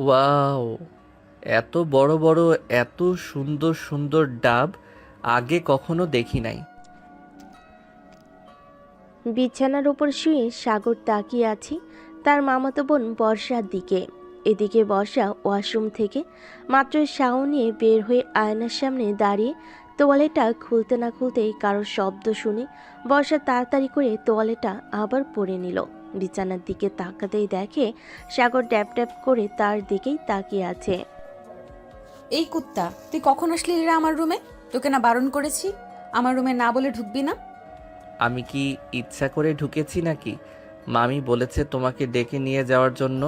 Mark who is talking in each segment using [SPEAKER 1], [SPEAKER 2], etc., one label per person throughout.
[SPEAKER 1] Wow, এত বড় বড়, এত সুন্দর সুন্দর ডাব আগে কখনো দেখি নাই।
[SPEAKER 2] বিছানার উপর শুয়ে সাগর তাকিয়ে আছে তার মামাতো বোন বর্ষার দিকে। এদিকে বর্ষা ওয়াশরুম থেকে মাত্র শাওয়ার নিয়ে বের হয়ে আয়নার সামনে দাঁড়িয়ে তোয়ালেটা খুলতে না খুলতেই কারোর শব্দ শুনে বর্ষা তাড়াতাড়ি করে তোয়ালেটা আবার পরে নিল। বিছানার দিকে তাকাতেই দেখে সাগর ড্যাপ ড্যাপ করে তার দিকেই তাকিয়ে আছে।
[SPEAKER 3] এই কুত্তা, তুই কখন আসলি রে আমার রুমে? তোকে না বারণ করেছি আমার রুমে না বলে ঢুকবি না?
[SPEAKER 1] আমি কি ইচ্ছা করে ঢুকেছি নাকি? মামি বলেছে তোমাকে ডেকে নিয়ে যাওয়ার জন্য।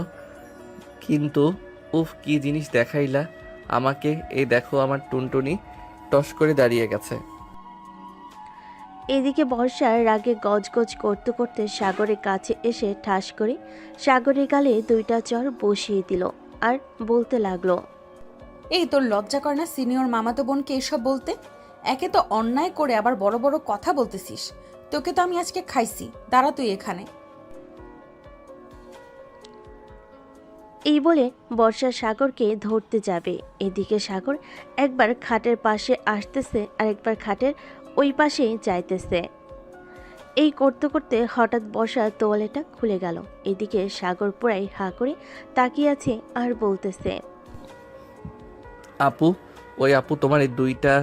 [SPEAKER 1] কিন্তু উফ, কি জিনিস দেখাইলা আমাকে। এই দেখো আমার টুনটুনি টস করে দাঁড়িয়ে গেছে।
[SPEAKER 2] এদিকে বর্ষার রাগে গজগজ করতে করতে সাগরের কাছে এসে ঠাস করে সাগরের গালে দুইটা চর বসিয়ে দিল আর বলতে লাগলো।
[SPEAKER 3] এই তোর লজ্জা কর না সিনিয়র মামাতো বোনকে এসব বলতে? একে তো অন্যায় করে আবার বড় বড় কথা বলতেছিস। তোকে তো আমি আজকে খাইছি, দাঁড়া তুই এখানে।
[SPEAKER 2] এই বলে বর্ষা সাগরকে ধরতে যাবে। এদিকে সাগর একবার খাটের পাশে আসতেছে আর একবার খাটের ওই পাশে যাইতেছে। এই করতে করতে হঠাৎ বর্ষা তোয়ালেটা খুলে গেল। এদিকে সাগর পুরাই হা করে তাকিয়ে আছে আর বলতেছে।
[SPEAKER 1] আপু, ওই আপু, তোমার এই দুইটা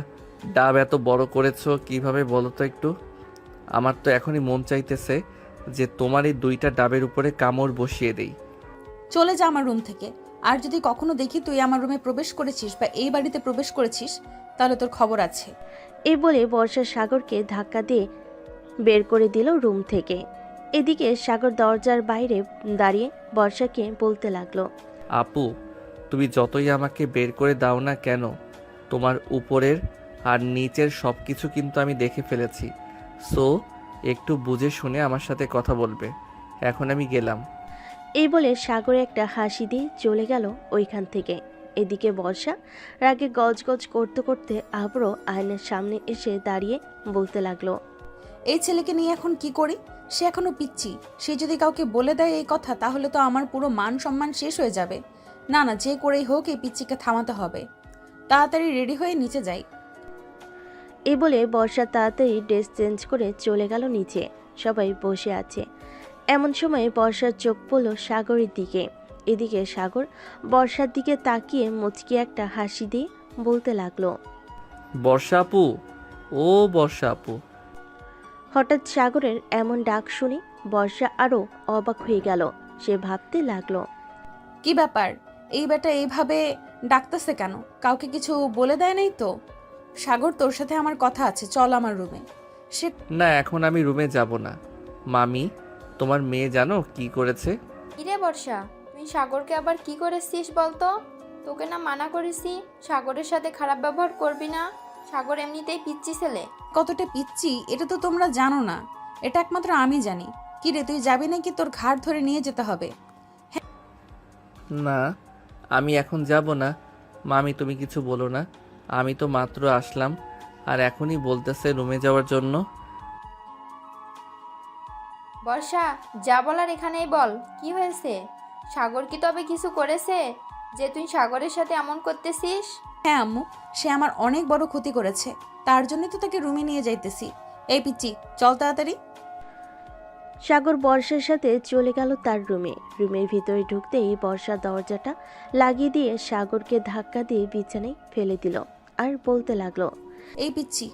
[SPEAKER 1] ডাব এত বড় করেছো কিভাবে বলো তো একটু? আমার তো এখনই মন চাইতেছে যে তোমার এই দুইটা ডাবের উপরে কামড় বসিয়ে দেই।
[SPEAKER 3] চলে যা আমার রুম থেকে। আর যদি কখনো দেখি তুই আমার রুমে প্রবেশ করেছিস বা এই বাড়িতে প্রবেশ করেছিস, তাহলে তোর খবর আছে।
[SPEAKER 2] এই বলে বর্ষা সাগরকে ধাক্কা দিয়ে বের করে দিল রুম থেকে। এদিকে সাগর দরজার বাইরে দাঁড়িয়ে বর্ষাকে বলতে লাগলো।
[SPEAKER 1] আপু, তুমি যতই আমাকে বের করে দাও না কেন, তোমার উপরের আর নিচের সব কিছু কিন্তু আমি দেখে ফেলেছি। সো একটু বুঝে শুনে আমার সাথে কথা বলবে। এখন আমি গেলাম।
[SPEAKER 2] এই বলে সাগরে একটা হাসি দিয়ে চলে গেল ওইখান থেকে। এদিকে বর্ষা রাগে গজগজ করতে করতে আবারও আয়নার সামনে এসে দাঁড়িয়ে বলতে লাগলো।
[SPEAKER 3] এই ছেলেকে নিয়ে এখন কি করি? সে এখনো পিচ্ছি। সে যদি কাউকে বলে দেয় এই কথা, তাহলে তো আমার পুরো মান সম্মান শেষ হয়ে যাবে। না না, যে করেই হোক এই পিচ্চিকে থামাতে হবে। তাড়াতাড়ি রেডি হয়ে নিচে যাই।
[SPEAKER 2] এই বলে বর্ষা তাড়াতাড়ি ড্রেস চেঞ্জ করে চলে গেল নিচে। সবাই বসে আছে। এমন সময় বর্ষার চোখ পড়ল সাগরের দিকে। এদিকে সাগর বর্ষার দিকে তাকিয়ে মুচকি একটা হাসি দিয়ে বলতে লাগলো।
[SPEAKER 1] বর্ষা আপু, ও বর্ষা আপু।
[SPEAKER 2] হঠাৎ সাগরের এমন ডাক শুনে বর্ষা আরো অবাক হয়ে গেল। সে ভাবতে লাগলো।
[SPEAKER 3] কি ব্যাপার, এই বেটা এইভাবে ডাকতেছে কেন? কাউকে কিছু বলে দেয় নাই তো? সাগর, তোর সাথে আমার কথা আছে, চল আমার রুমে। সে
[SPEAKER 1] না, এখন আমি রুমে যাব না। মামি, তোমার মেয়ে জানো কি করেছে?
[SPEAKER 4] কিরে বর্ষা, তুই সাগরকে আবার কি করেছিস বলতো? তোকে না মানা করেছি সাগরের সাথে খারাপ ব্যবহার করবি না। সাগর এমনিতেই পিচ্চি ছেলে।
[SPEAKER 3] কতটা পিচ্ছি এটা তো তোমরা জানো না, এটা একমাত্র আমি জানি। কি রে, তুই যাবি নাকি তোর ঘাড় ধরে নিয়ে যেতে হবে?
[SPEAKER 1] না, আমি এখন যাব না। মামি, তুমি কিছু বলো না। আমি তো মাত্র আসলাম আর এখনই বলতেছে রুমে যাওয়ার জন্য।
[SPEAKER 4] বর্ষা, যা বলার এখানেই বল, কি হয়েছে? সাগর কি তবে কিছু করেছে যে তুই সাগরের সাথে এমন করতেছিস?
[SPEAKER 3] হ্যাঁ আম্মু, সে আমার অনেক বড় ক্ষতি করেছে। তার জন্যই তো তাকে রুমে নিয়ে যাইতেছি। এই পিচ্চি, চল তাড়াতাড়ি।
[SPEAKER 2] সাগর বর্ষার সাথে চলে গেল তার রুমে। রুমের ভিতরে ঢুকতেই বর্ষা দরজাটা লাগিয়ে দিয়ে সাগরকে ধাক্কা দিয়ে বিছানায় ফেলে দিল আর বলতে লাগলো।
[SPEAKER 3] এই পিচ্চি,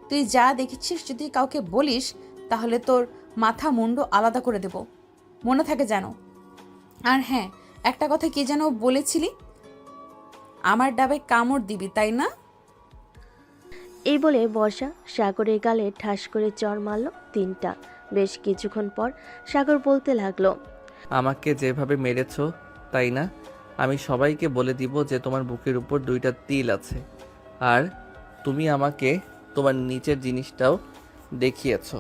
[SPEAKER 3] তুই যা দেখেছিস যদি কাউকে বলিস, তাহলে তোর মাথা মুন্ডু আলাদা করে দেব, মনে থাকে যেন। আর হ্যাঁ, একটা কথা কি যেন বলেছিলি? আমার ডাবে কামড় দিবি, তাই না?
[SPEAKER 2] এই বলে বর্ষা সাগরের গালে ঠাস করে চড় মারল তিনটা। বেশ কিছুক্ষণ পর সাগর বলতে লাগলো।
[SPEAKER 1] আমাকে যেভাবে মেরেছো, তাই না, আমি সবাইকে বলে দিব যে তোমার বুকের উপর দুইটা তিল আছে। আর তুমি আমাকে তোমার নিচের জিনিসটাও দেখিয়েছো।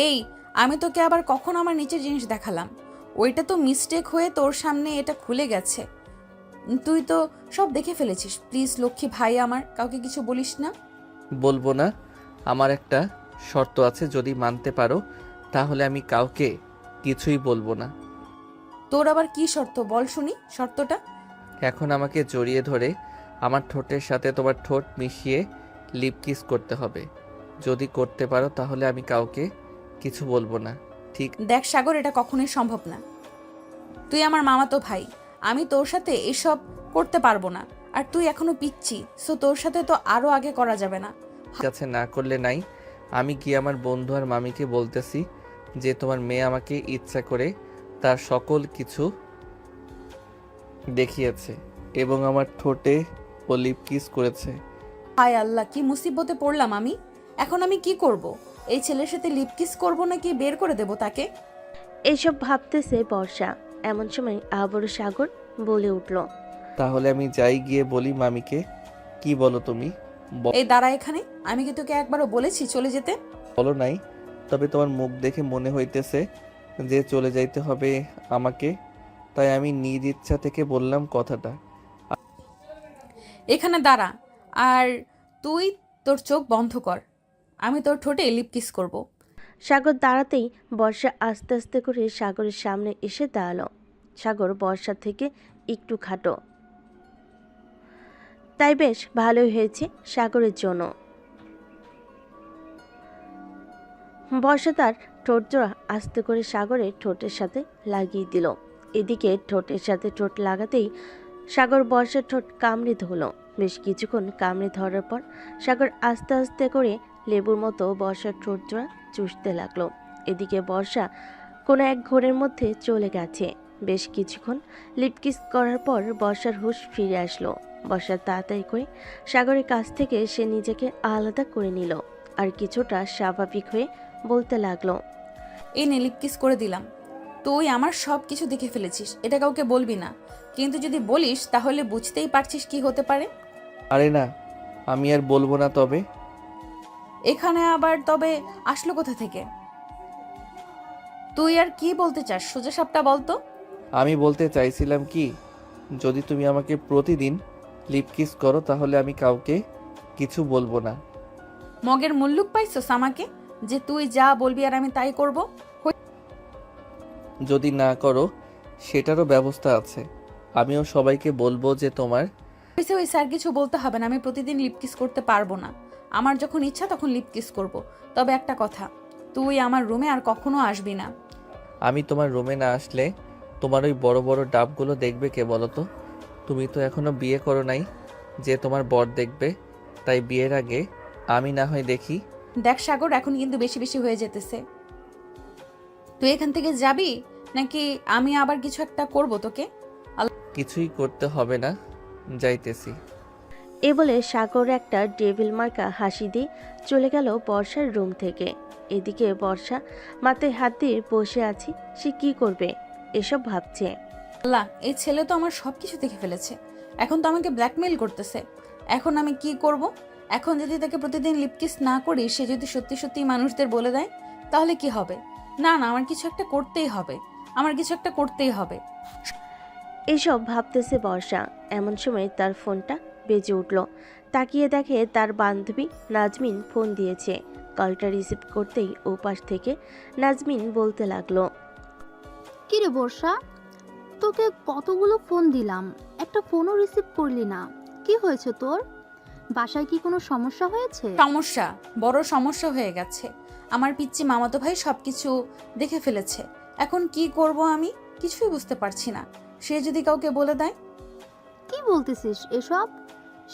[SPEAKER 3] এই, আমি তোকে আবার কখন আমার নিচের জিনিস দেখালাম? ওইটা তো মিস্টেক হয়ে তোর সামনে এটা খুলে গেছে। তুই তো সব দেখে ফেলেছিস। প্লিজ লক্ষ্মী ভাই আমার, কাউকে কিছু বলিস না।
[SPEAKER 1] বলবো না। আমার একটা শর্ত আছে, যদি মানতে পারো তাহলে আমি কাউকে কিছুই বলবো না।
[SPEAKER 3] তোর আবার কি শর্ত বল শুনি শর্তটা।
[SPEAKER 1] এখন আমাকে জড়িয়ে ধরে আমার ঠোঁটের সাথে তোমার ঠোঁট মিশিয়ে লিপ কিস করতে হবে। যদি করতে পারো তাহলে আমি কাউকে কিছু বলবো না, ঠিক?
[SPEAKER 3] দেখ সাগর, এটা কখনোই সম্ভব না। তুই আমার মামাতো ভাই, আমি তোর সাথে এসব করতে পারবো না। আর তুই এখনো পিচ্ছি, সো তোর সাথে তো আরো আগে করা যাবে না।
[SPEAKER 1] কাছে না করলে নাই। আমি গিয়ে আমার বন্ধু আর মামিকে বলতেছি যে তোমার মেয়ে আমাকে ইচ্ছা করে তার সকল কিছু দেখিয়েছে এবং আমার ঠোঁটে ও লিপ কিস করেছে।
[SPEAKER 3] হায় আল্লাহ, কি মুসিবতে পড়লাম আমি। এখন আমি কি করব? এই ছেলের সাথে লিপ কিস করবো নাকি বের করে দেব তাকে?
[SPEAKER 2] এসব ভাবতেছে বর্ষা। এমন সময় আবারও সাগর বলে উঠল,
[SPEAKER 1] তাহলে আমি যাই গিয়ে বলি মামিকে। কি বলো তুমি?
[SPEAKER 3] এই দাঁড়া এখানে। আমি কি তোকে একবারও বলেছি চলে যেতে?
[SPEAKER 1] বলো নাই, তবে তোমার মুখ দেখে মনে হইতেছে যে চলে যাইতে হবে আমাকে, তাই আমি নিজ ইচ্ছা থেকে বললাম কথাটা।
[SPEAKER 3] এখানে দাঁড়া, আর তুই তোর চোখ বন্ধ কর। আমি তোর ঠোঁটে লিপ কিস করব।
[SPEAKER 2] সাগর দাঁড়াতেই বর্ষা আস্তে আস্তে করে সাগরের সামনে এসে দাঁড়ালো। সাগর বর্ষা থেকে একটু খাটো, তাই বেশ ভালোই হয়েছে সাগরের জন্য। বর্ষা তার ঠোঁট জোড়া আস্তে করে সাগরের ঠোঁটের সাথে লাগিয়ে দিল। এদিকে ঠোঁটের সাথে ঠোঁট লাগাতেই সাগর বর্ষার ঠোঁট কামড়ে ধরল। বেশ কিছুক্ষণ কামড়ে ধরার পর সাগর আস্তে আস্তে করে লেবুর মতো বর্ষার ঠোঁট জোড়া চুষতে লাগলো। এদিকে বর্ষা কোনো এক ঘোরের মধ্যে চলে গেছে। বেশ কিছুক্ষণ লিপকিস করার পর বর্ষার হুঁশ ফিরে আসলো। বর্ষা তাড়াতাড়ি করে সাগরের কাছ থেকে সে নিজেকে আলাদা করে নিল আর কিছুটা স্বাভাবিক হয়ে বলতে লাগলো,
[SPEAKER 3] এই নে লিপ কিস করে দিলাম। তুই আমার সব কিছু দেখে ফেলেছিস, এটা কাউকে বলবি না। কিন্তু যদি বলিস তাহলে বুঝতেই পারছিস কি হতে পারে।
[SPEAKER 1] আরে না, আমি আর বলবো না। তবে
[SPEAKER 3] এখানে আবার তবে আসলো কোথা থেকে? তুই আর কি বলতে চাস সোজা সাপটা বলতো।
[SPEAKER 1] আমি বলতে চাইছিলাম কি, যদি তুমি আমাকে প্রতিদিন লিপ কিস করো তাহলে আমি কাউকে কিছু বলবো না।
[SPEAKER 3] মগের মুল্লুক পাইছস আমাকে, যে তুই যা বলবি আর আমি তাই করব?
[SPEAKER 1] যদি না করো সেটারও ব্যবস্থা আছে। আমিও সবাইকে বলবো যে তোমার।
[SPEAKER 3] হয়েছে হয়েছে, আর কিছু বলতে হবে না। আমি প্রতিদিন লিপ কিস করতে পারবো না। আমার যখন ইচ্ছা তখন লিপ কিস করব। তবে একটা কথা, তুই আমার রুমে আর কখনো আসবি না।
[SPEAKER 1] আমি তোমার রুমে না আসলে তোমার ওই বড় বড় ডাবগুলো দেখবে কে বলো তো? তুমি তো এখনো বিয়ে করো নাই যে তোমার বর দেখবে, তাই বিয়ের আগে আমি না হয় দেখি।
[SPEAKER 3] দেখ সাগর, এখন কিন্তু বেশি বেশি হয়ে যেতেছে। তুই এখান থেকে যাবি নাকি আমি আবার কিছু একটা করব তোকে?
[SPEAKER 1] কিছুই করতে হবে না, যাইতেছি।
[SPEAKER 2] এ বলে সাগর একটা ডেভিল মার্কা হাসি দিয়ে চলে গেল বর্ষার রুম থেকে। এদিকে বর্ষা মাথায় হাত দিয়ে বসে আছে। সে কি করবে এসব ভাবছে।
[SPEAKER 3] আল্লাহ, এই ছেলে তো আমার সবকিছু দেখে ফেলেছে। এখন তো আমাকে ব্ল্যাকমেইল করতেছে। এখন আমি কি করব? এখন যদি তাকে প্রতিদিন লিপকিস না করি, সে যদি সত্যি সত্যি মানুষদের বলে দেয়, তাহলে কি হবে? না না, আমার কিছু একটা করতেই হবে। আমার কিছু একটা করতেই হবে।
[SPEAKER 2] এসব ভাবতেছে বর্ষা। এমন সময় তার ফোনটা বেজে উঠল। তাকিয়ে দেখে তার বান্ধবী নাজমিন ফোন দিয়েছে। কলটা রিসিভ করতেই ওপাশ থেকে নাজমিন বলতে লাগলো,
[SPEAKER 5] কিরে বর্ষা, তোকে কতগুলো ফোন দিলাম, একটা ফোনও রিসিভ করলি না। কি হয়েছে তোর? বাসায় কি কোনো সমস্যা হয়েছে?
[SPEAKER 3] সমস্যা, বড় সমস্যা হয়ে গেছে। আমার পিচ্চি মামাতো ভাই সবকিছু দেখে ফেলেছে। এখন কি করব আমি কিছুই বুঝতে পারছি না। সে যদি কাউকে বলে দেয়?
[SPEAKER 5] কি বলতেছিস এসব?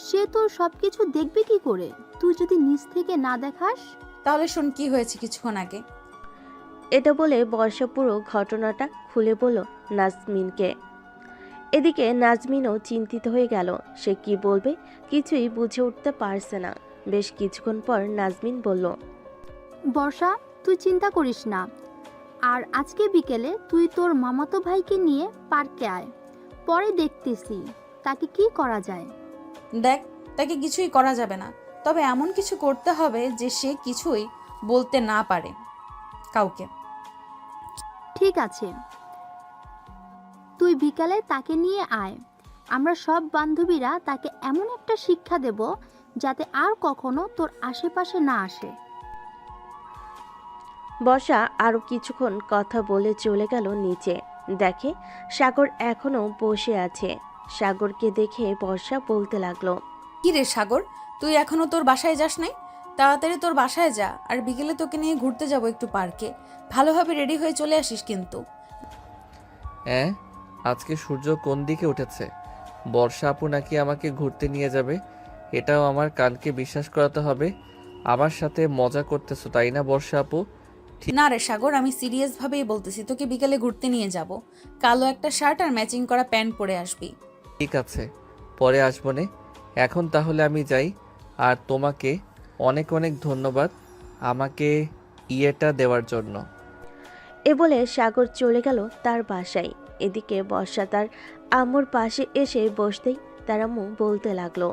[SPEAKER 5] সে তোর সবকিছু দেখবে কি করে, তুই যদি নিজ থেকে না দেখাস?
[SPEAKER 3] তাহলে শোন কি হয়েছে কিছুক্ষণ আগে।
[SPEAKER 2] এটা বলে বর্ষা পুরো ঘটনাটা খুলে বলল নাজমিনকে। এদিকে নাজমিনও চিন্তিত হয়ে গেল। সে কি বলবে কিছুই বুঝে উঠতে পারছে না। বেশ কিছুক্ষণ পর নাজমিন বলল,
[SPEAKER 5] বর্ষা, তুই চিন্তা করিস না। আর আজকে বিকেলে তুই তোর মামাতো ভাইকে নিয়ে পার্কে আয়, পরে দেখতেছি তাকে কি করা যায়।
[SPEAKER 3] দেখ, তাকে কিছুই করা যাবে না, তবে এমন কিছু করতে হবে যে সে কিছুই বলতে না পারে কাউকে।
[SPEAKER 5] ঠিক আছে, তুই বিকালে তাকে নিয়ে আয়। আমরা সব বান্ধবীরা তাকে এমন একটা শিক্ষা দেব যাতে আর কখনো তোর আশেপাশে না আসে।
[SPEAKER 2] বর্ষা আরো কিছুক্ষণ কথা বলে চলে গেল নিচে। দেখে সাগর এখনো বসে আছে। সাগরকে দেখে বর্ষা বলতে লাগলো,
[SPEAKER 3] কি রে সাগর, তুই এখনো তোর বাসায় যাস নাই? তাড়াতাড়ি তোর বাসায় যা, আর বিকেলে তোকে নিয়ে ঘুরতে যাবো একটু পার্কে। ভালোভাবে রেডি হয়ে চলে আসিস কিন্তু।
[SPEAKER 1] হ্যাঁ, আজকে সূর্য কোন দিকে উঠেছে? বর্ষা আপু নাকি আমাকে ঘুরতে নিয়ে যাবে? এটাও আমার কানকে বিশ্বাস করাতে হবে। আমার সাথে মজা করতেছো তাই না বর্ষা আপু?
[SPEAKER 3] না রে সাগর, আমি সিরিয়াস ভাবেই বলতেছি, তোকে বিকেলে ঘুরতে নিয়ে যাব। কালো একটা শার্ট আর ম্যাচিং করা প্যান্ট পরে আসবি।
[SPEAKER 1] ঠিক আছে, পরে আসবো নে। এখন তাহলে আমি যাই। আর তোমাকে অনেক অনেক ধন্যবাদ আমাকে ইয়েটা দেওয়ার জন্য।
[SPEAKER 2] এ বলে সাগর চলে গেল তার বাসায়। এদিকে বর্ষা তার আম্মুর পাশে এসে বসতেই তার আম্মু বলতে লাগলো,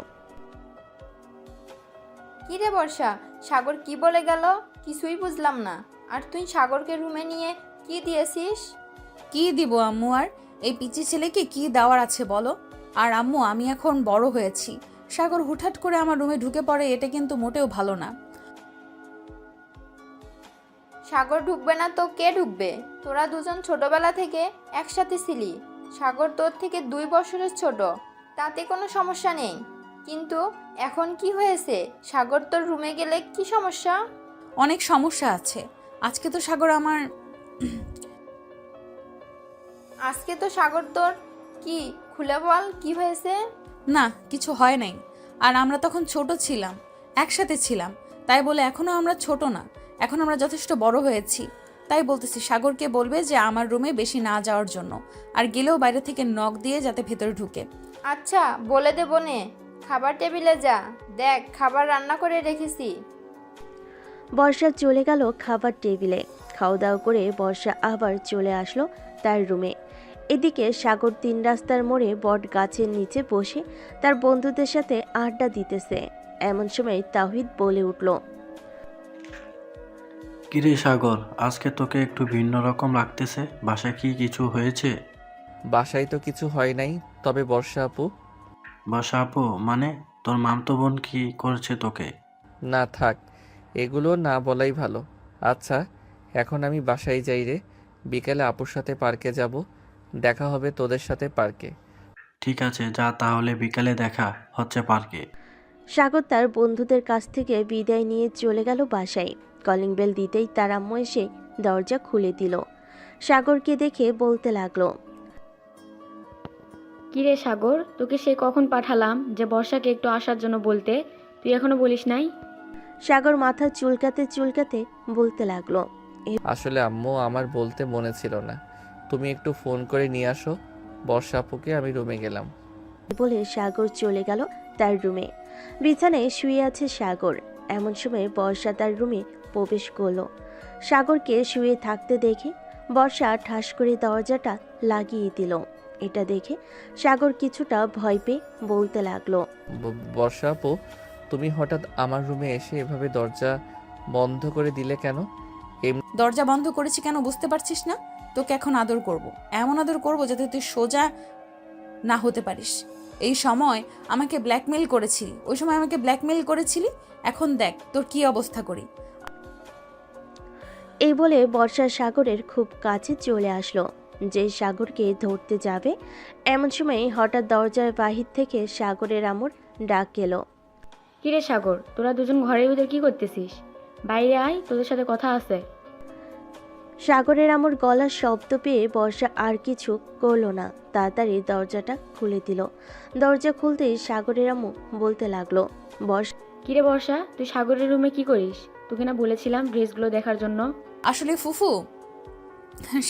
[SPEAKER 4] কি রে বর্ষা, সাগর কি বলে গেল? কিছুই বুঝলাম না। আর তুই সাগরকে রুমে নিয়ে কি দিয়েছিস?
[SPEAKER 3] কি দিব আম্মু, আর এই পিচি ছেলেকে কি দেওয়ার আছে বলো? আর আম্মু, আমি এখন বড় হয়েছি। সাগর হুটহাট করে আমার রুমে ঢুকে পড়ে, এটা কিন্তু মোটেও ভালো না।
[SPEAKER 4] সাগর ঢুকবে না তো কে ঢুকবে? তোরা দুজন ছোটবেলা থেকে একসাথে ছিলি। সাগর তোর থেকে 2 বছরের ছোট, তাতে কোনো সমস্যা নেই। কিন্তু এখন কি হয়েছে? সাগর তোর রুমে গেলে কি সমস্যা?
[SPEAKER 3] অনেক সমস্যা আছে। আজকে তো সাগর
[SPEAKER 4] তোর কি খুলে বল, কি হয়েছে?
[SPEAKER 3] না, কিছু হয় নাই। আর আমরা তখন ছোট ছিলাম, একসাথে ছিলাম। তাই বলে এখনো আমরা ছোট না, এখন আমরা যথেষ্ট বড় হয়েছি। তাই বলতেছি, সাগরকে বলবে যে আমার রুমে বেশি না যাওয়ার জন্য, আর গেলেও বাইরে থেকে নক দিয়ে যাতে ভেতরে ঢুকে।
[SPEAKER 4] আচ্ছা, বলে দেবো নে। খাবার টেবিলে যা, দেখ খাবার রান্না করে রেখেছি।
[SPEAKER 2] বর্ষা চলে গেল খাবার টেবিলে। খাওয়া দাওয়া করে বর্ষা আবার চলে আসলো তার রুমে। এদিকে সাগর 3 রাস্তার মোড়ে বট গাছের নিচে বসে তার বন্ধুদের সাথে আড্ডা দিতেছে। এমন সময় তাওহিদ বলে উঠল,
[SPEAKER 6] কিরে সাগর, আজকে তোকে একটু ভিন্ন রকম লাগতেছে। বাসায় কি কিছু হয়েছে?
[SPEAKER 1] বাসায় তো কিছু হয় নাই, তবে বর্ষা আপু।
[SPEAKER 6] বাসা আপু মানে? তোর মামতো বোন কি করেছে তোকে?
[SPEAKER 1] না থাক, এগুলো না বলাই ভালো। আচ্ছা, এখন আমি বাসায় যাই রে। বিকেলে আপুর সাথে পার্কে যাব। দেখা হবে তোদের সাথে পার্কে।
[SPEAKER 6] ঠিক আছে, যা তাহলে, বিকালে দেখা হচ্ছে পার্কে।
[SPEAKER 2] সাগর তার বন্ধুদের কাছ থেকে বিদায় নিয়ে চলে গেল বাসায়। কলিং বেল দিতেই তার আম্মু এসে দরজা খুলে দিল। সাগরকে দেখে বলতে লাগলো,
[SPEAKER 7] কিরে সাগর, তোকে সে কখন পাঠালাম যে বর্ষাকে একটু আসার জন্য বলতে, তুই এখনো বলিস নাই?
[SPEAKER 2] সাগর মাথা চুলকাতে চুলকাতে বলতে লাগলো,
[SPEAKER 1] আসলে আম্মু, আমার বলতে মনে ছিল না। তুমি একটু ফোন করে নিয়ে আসো বর্ষা আপুকে। আমি রুমে গেলাম।
[SPEAKER 2] বলে সাগর চলে গেল তার রুমে। বিছানায় শুয়ে আছে সাগর। এমন সময় বর্ষা তার রুমে প্রবেশ করলো। সাগরকে শুয়ে থাকতে দেখে বর্ষা ঠাস করে দরজাটা লাগিয়ে দিল। এটা দেখে সাগর কিছুটা ভয় পেয়ে বলতে লাগলো,
[SPEAKER 1] বর্ষা আপু, তুমি হঠাৎ আমার রুমে এসে এভাবে দরজা বন্ধ করে দিলে কেন?
[SPEAKER 3] দরজা বন্ধ করেছি কেন বুঝতে পারছিস না? তোকে এখন আদর করব, এমন আদর করব যাতে তুই সোজা না হতে পারিস। এই সময় আমাকে ব্ল্যাকমেল করেছিলি, ওই সময় আমাকে ব্ল্যাকমেল করেছিলি, এখন দেখ তোর কি অবস্থা করি।
[SPEAKER 2] এই বলে বর্ষা সাগরের খুব কাছে চলে আসলো। যে সাগরকে ধরতে যাবে এমন সময় হঠাৎ দরজার বাহির থেকে সাগরের আমর ডাক এলো,
[SPEAKER 7] কিরে সাগর, তোরা দুজন ঘরের ভিতর কি করতেছিস? বাইরে আয়, তোদের সাথে কথা আছে।
[SPEAKER 2] সাগরের আমর গলার শব্দ পেয়ে বর্ষা আর কিছু করলো না, তাড়াতাড়ি দরজাটা খুলে দিল। দরজা খুলতেই সাগরের আম্মু বলতে লাগলো, বর্ষা।
[SPEAKER 7] কিরে বর্ষা, তুই সাগরের রুমে কি করিস? তোকে না বলেছিলাম ড্রেসগুলো দেখার জন্য?
[SPEAKER 3] আসলে ফুফু,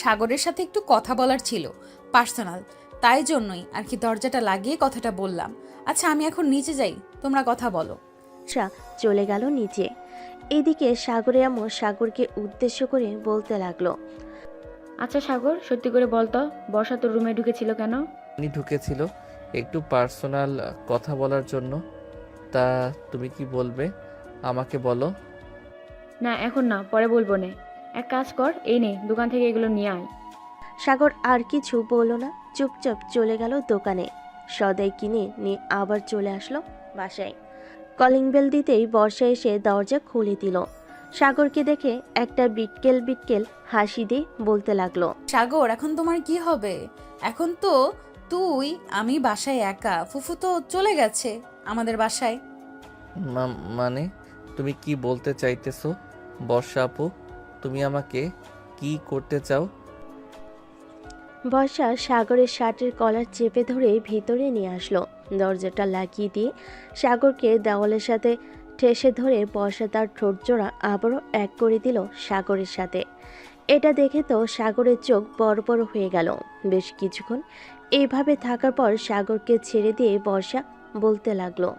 [SPEAKER 3] সাগরের সাথে একটু কথা বলার ছিল, পার্সোনাল, তাই জন্যই আর কি দরজাটা লাগিয়ে কথাটা বললাম। আচ্ছা, আমি এখন নিচে যাই, তোমরা কথা বলো।
[SPEAKER 2] চলে গেল নিচে। এদিকে সাগরের আম্মু সাগরকে উদ্দেশ্য করে বলতে লাগলো,
[SPEAKER 7] আচ্ছা সাগর, সত্যি করে বলতো, বর্ষা তোর রুমে ঢুকেছিল কেন?
[SPEAKER 1] উনি ঢুকেছিল একটু পার্সোনাল কথা বলার জন্য। তা তুমি কি বলবে আমাকে বলো।
[SPEAKER 7] না এখন না, পরে বলবো নে। এক কাজ কর, এই নে, দোকান থেকে এগুলো নিয়ে আয়।
[SPEAKER 2] সাগর আর কিছু বলল না, চুপচাপ চলে গেল দোকানে। সদাই কিনে নিয়ে আবার চলে আসলো বাসায়। কলিং বেল দিতেই বর্ষা এসে দরজা খুলে দিল। সাগরকে দেখে একটা বিটকেল বিটকেল হাসি দিয়ে বলতে লাগলো,
[SPEAKER 3] সাগর, এখন তোমার কি হবে? এখন তো তুই আমি বাসায় একা, ফুফু তো চলে গেছে আমাদের বাসায়।
[SPEAKER 1] মানে তুমি কি বলতে চাইতেছো বর্ষা আপু? তুমি আমাকে কি করতে চাও?
[SPEAKER 2] বর্ষা সাগরের শার্টের কলার চেপে ধরে ভিতরে নিয়ে আসলো। দরজাটা লাগিয়ে দিয়ে সাগরকে দেওয়ালের সাথে ঠেসে ধরে বর্ষা তার ঠোঁটজোড়া আবারও এক করে দিল সাগরের সাথে। এটা দেখে তো সাগরের চোখ বড় বড় হয়ে গেল। বেশ কিছুক্ষণ এইভাবে থাকার পর সাগরকে ছেড়ে দিয়ে বর্ষা বলতে লাগলো,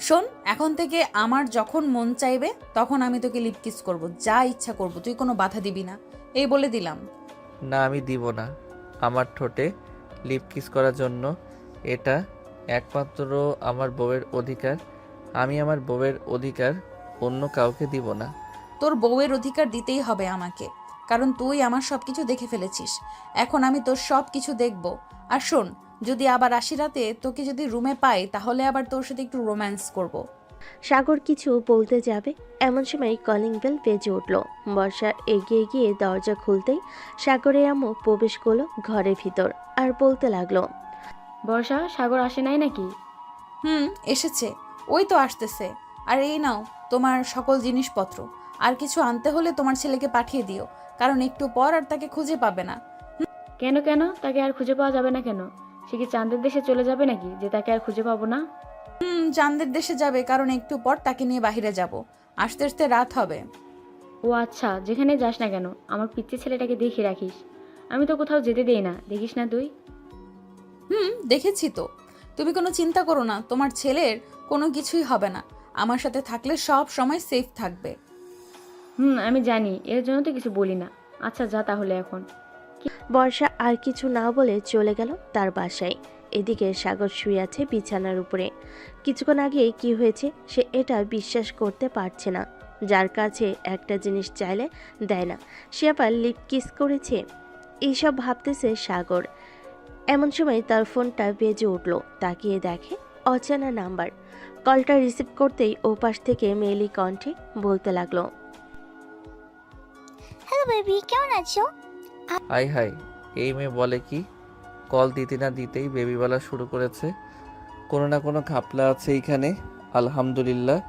[SPEAKER 3] শোন, এখন থেকে আমার যখন মন চাইবে তখন আমি তোকে লিপ কিস করবো, যা ইচ্ছা করব, তুই কোনো বাধা দিবি না, এই বলে দিলাম।
[SPEAKER 1] না, আমি দিব না। আমার ঠোঁটে লিপ কিস করার জন্য এটা একমাত্র আমার বউয়ের অধিকার। আমি আমার বউয়ের অধিকার অন্য কাউকে দিব না।
[SPEAKER 3] তোর বউয়ের অধিকার দিতেই হবে আমাকে, কারণ তুই আমার সবকিছু দেখে ফেলেছিস। এখন আমি তোর সব কিছু দেখব। আর শোন, যদি আবার আসি রাতে তোকে যদি রুমে পাই তাহলে আবার তোর সাথে একটু রোম্যান্স করব।
[SPEAKER 2] সাগর কিছু বলতে যাবে এমন সময় কলিং বেল বেজে উঠল। বর্ষা এগিয়ে গিয়ে দরজা খুলতেই সাগরের আম্মু প্রবেশ করলো ঘরের ভিতর আর বলতে লাগলো,
[SPEAKER 7] বর্ষা, সাগর আসে নাই নাকি?
[SPEAKER 3] এসেছে, ওই তো আসতেছে। আর এই নাও তোমার সকল জিনিসপত্র। আর কিছু আনতে হলে তোমার ছেলেকে পাঠিয়ে দিও, কারণ একটু পর আর তাকে খুঁজে পাবে না।
[SPEAKER 7] কেন কেন? তাকে আর খুঁজে পাওয়া যাবে না কেন? সে কি চাঁদের দেশে চলে যাবে নাকি যে তাকে আর খুঁজে পাবো না?
[SPEAKER 3] চাঁদের দেশে যাবে, কারণ একটু পর তাকে নিয়ে বাইরে যাব, আসতে আসতে রাত হবে।
[SPEAKER 7] ও আচ্ছা, যেখানে যাস না কেন আমার পিচ্চি ছেলেটাকে দেখে রাখিস। আমি তো কোথাও যেতে দেই না, দেখিস না তুই?
[SPEAKER 3] দেখেছি তো। তুমি কোনো চিন্তা করো না, তোমার ছেলের কোনো কিছুই হবে না। আমার সাথে থাকলে সব সময় সেফ থাকবে।
[SPEAKER 7] আমি জানি, এর জন্য তো কিছু বলি না। আচ্ছা যা তাহলে এখন।
[SPEAKER 2] বর্ষা আর কিছু না বলে চলে গেল তার বাসায়। এদিকে সাগর শুয়ে আছে বিছানার উপরে। কিছুক্ষণ আগে কি হয়েছে সে এটা বিশ্বাস করতে পারছে না। যার কাছে একটা জিনিস চাইলে দেয় না, সে আবার লিপ কিস করেছে। এইসব ভাবতেছে সাগর। এমন সময় তার ফোনটা বেজে উঠল। তাকিয়ে দেখে অচেনা নাম্বার। কলটা রিসিভ করতেই ওপাশ থেকে মেয়েলি কণ্ঠে বলতে লাগলো,
[SPEAKER 8] হ্যালো বেবি, কেমন আছো?
[SPEAKER 1] হাই হাই, এই মেয়ে বলে কি? কল দিতে না দিতেই বেবি বলা শুরু করেছে। কোনো না কোনো ঘাপলা আছে এইখানে। আলহামদুলিল্লাহ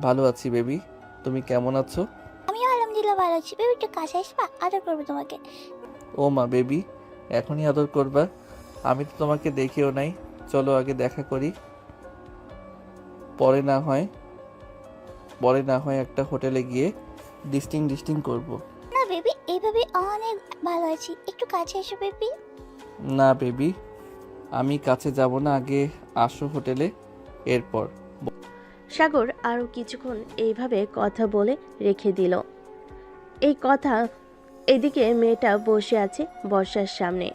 [SPEAKER 1] ভালো আছি বেবি, তুমি কেমন আছো?
[SPEAKER 8] আমিও আলহামদুলিল্লাহ ভালো আছি। বেবি একটু কাছে আসবা, আদর করবো তোমাকে।
[SPEAKER 1] ও মা, বেবি এখনই আদর করবা? আমি তো তোমাকে দেখেও নাই। চলো আগে দেখা করি, পরে না হয় একটা হোটেলে গিয়ে ডিস্টিং করবো।
[SPEAKER 8] না বেবি, এইভাবে অনেক ভালো আছি, একটু কাছে এসো বেবি।
[SPEAKER 1] না বেবি, আমি কাছে যাব না, আগে আসো হোটেলে, এরপর।
[SPEAKER 2] সাগর আরও কিছুক্ষণ এইভাবে কথা বলে রেখে দিল। এই কথা এদিকে মেয়েটা বসে আছে বর্ষার সামনে,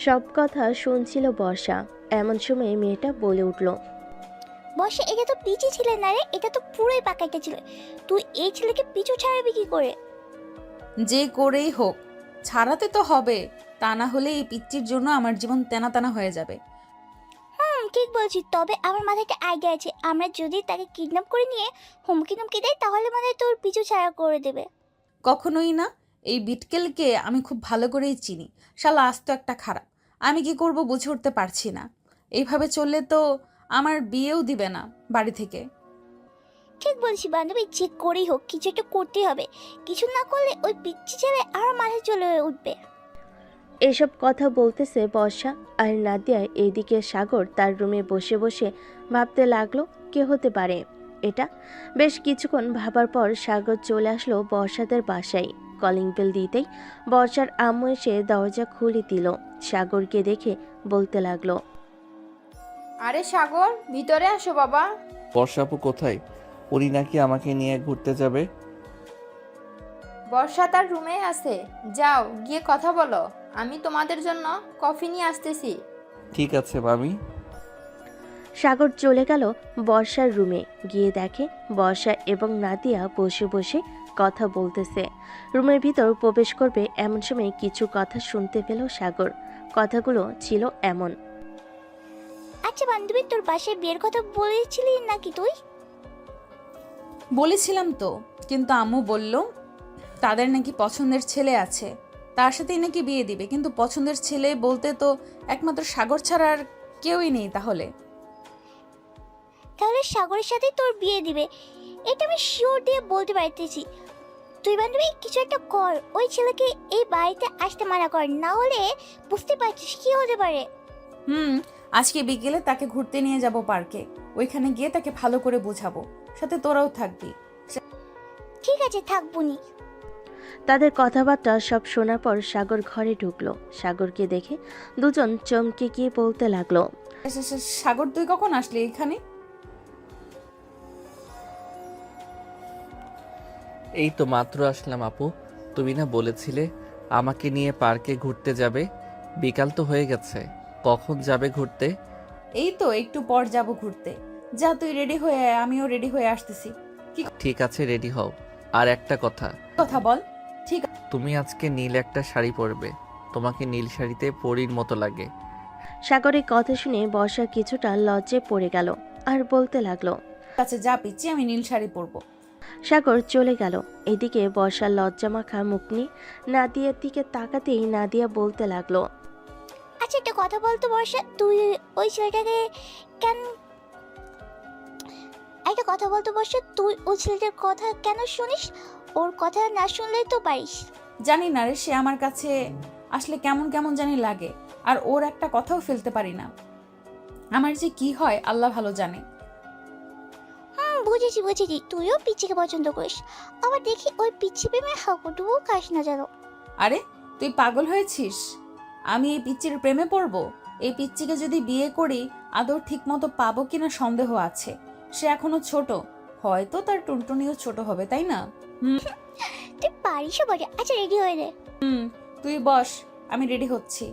[SPEAKER 2] সব কথা শুনছিল বর্ষা। এমন সময় মেয়েটা বলে উঠল,
[SPEAKER 8] বসে, এটা তো পিচি ছিলে না রে, এটা তো পুরোই পাকাইটা ছিল। তুই এই ছেলেকে পিছু ছাড়াবি কি করে?
[SPEAKER 3] যে করেই হোক ছাড়াতে তো হবে, তা না হলে এই পিচ্চির জন্য আমার জীবন তেনা তেনা হয়ে যাবে।
[SPEAKER 8] ঠিক বলছি, তবে আমার মাথায় একটা আইডিয়া আছে। আমরা যদি তাকে কিডন্যাপ করে নিয়ে হুমকি টুমকি দেয় তাহলে মানে তোর পিছু ছাড়া করে দেবে।
[SPEAKER 3] কখনোই না। এই বিটকেলকে আমি খুব ভালো করেই চিনি। শালা আস্ত একটা খারাপ। আমি কি করব বুঝে উঠতে পারছি না। এইভাবে চললে তো আমার বিয়েও দিবে না বাড়ি থেকে।
[SPEAKER 8] ঠিক বলছি বান্ধবী, যে করেই হোক কিছু একটা করতেই হবে। কিছু না করলে ওই পিচ্ছি ছেলে আরো মাথায় চলে উঠবে।
[SPEAKER 2] এসব কথা বলতেছে বর্ষা আর নাদিয়া। এইদিকে সাগর তার রুমে বসে বসে ভাবতে লাগলো কে হতে পারে এটা। বেশ কিছুক্ষণ ভাবার পর সাগর চলে আসলো বর্ষাদের বাসায়। কলিং বেল দিতেই বর্ষার আম্মু এসে দরজা খুলে দিল। সাগরকে দেখে বলতে লাগলো,
[SPEAKER 4] আরে সাগর, ভিতরে আসো বাবা।
[SPEAKER 1] বর্ষা আপু কোথায়? উনি নাকি আমাকে নিয়ে ঘুরতে যাবে।
[SPEAKER 4] বর্ষা তার রুমে আছে, যাও গিয়ে কথা বলো। আমি তোমাদের জন্য কফি নিয়ে আসতেছি।
[SPEAKER 1] ঠিক আছে মামি।
[SPEAKER 2] সাগর চলে গেল বর্ষার রুমে। গিয়ে দেখে বর্ষা এবং নাদিয়া বসে বসে কথা বলতেছে। রুমের ভিতর প্রবেশ করবে এমন সময় কিছু কথা শুনতে পেল সাগর। কথাগুলো ছিল এমন,
[SPEAKER 8] আচ্ছা বান্ধবী, তোর বাসায় বিয়ের কথা বলেছিলি নাকি তুই?
[SPEAKER 3] বলেছিলাম তো, কিন্তু আম্মু বলল তাদের নাকি পছন্দের ছেলে আছে, তার সাথেই নাকি বিয়ে দিবে। কিন্তু পছন্দের ছেলে বলতে তো একমাত্র সাগর ছাড়া আর কেউই নেই। তাহলে
[SPEAKER 8] তাহলে সাগরের সাথে তোর বিয়ে দিবে, এটা আমি শিওর দিয়ে বলতে পারতেছি। তুই বান্ধবী কিছু একটা কর, ওই ছেলেকে এই বাড়িতে আসতে মানা কর, না হলে বুঝতে পারছিস কি হতে পারে।
[SPEAKER 3] আজকে বিকেলে তাকে ঘুরতে নিয়ে যাব পার্কে, ওইখানে গিয়ে তাকে ভালো করে বোঝাবো, সাথে তোরাও থাকবি।
[SPEAKER 8] ঠিক আছে, থাকবুনি।
[SPEAKER 2] তাদের কথাবার্তা সব শোনার পর সাগর ঘরে ঢুকলো। সাগরকে দেখে দুজন চমকে গিয়ে বলতে লাগলো,
[SPEAKER 3] সাগর তুই কখন আসলি এখানে?
[SPEAKER 1] এই তো মাত্র আসলাম আপু। তুমি না বলেছিলে আমাকে নিয়ে পার্কে ঘুরতে যাবে? বিকাল তো হয়ে গেছে, কখন যাবে ঘুরতে?
[SPEAKER 3] এই তো একটু পর যাব ঘুরতে। যা তুই রেডি হয়ে আয়, আমিও রেডি হয়ে আসতেছি।
[SPEAKER 1] ঠিক আছে, রেডি হও। আর একটা কথা,
[SPEAKER 3] কথা বল। ঠিক
[SPEAKER 1] তুমি আজকে নীল একটা শাড়ি পরবে, তোমাকে নীল শাড়িতে পরীর মতো লাগে।
[SPEAKER 2] সাগরের কথা শুনে বর্ষা কিছুটা লজ্জে পড়ে গেল আর বলতে লাগলো,
[SPEAKER 3] আছে, যা পিচ্ছি, আমি নীল শাড়ি পরবো।
[SPEAKER 2] সাগর চলে গেল। এদিকে বর্ষার লজ্জামাখা মুখ নিয়ে নাদিয়ার দিকে তাকাতেই নাদিয়া বলতে লাগলো,
[SPEAKER 8] আচ্ছা একটা কথা বলতো বর্ষা, তুই ওই ছেলেটাকে কেন একটা কথা বলতো বর্ষা, তুই ওই ছেলেটার কথা কেন শুনিস? ওর কথা না শুনলেই তো পারিস।
[SPEAKER 3] জানি না রে, সে আমার কাছে আসলে কেমন কেমন জানি লাগে, আর ওর একটা কথাও ফেলতে পারি না। আমার যে কি হয় আল্লাহ ভালো জানে।
[SPEAKER 8] বুঝেছি বুঝেছি, তুইও পিচ্ছিকে পছন্দ করিস, আবার দেখি ওই পিচ্ছি প্রেমে হাঁকুটুকু খাস না যেন।
[SPEAKER 3] আরে তুই পাগল হয়েছিস? আমি এই পিচ্চির প্রেমে পড়বো? এই পিচ্চিকে যদি বিয়ে করি আদৌ ঠিক মতো পাবো কিনা সন্দেহ আছে। সে এখনো ছোট, হয়তো তার টুনটুনিও ছোট হবে, তাই না?
[SPEAKER 8] তুই পারিস বটে। আচ্ছা রেডি হয়ে রে।
[SPEAKER 3] তুই বস, আমি রেডি হচ্ছি।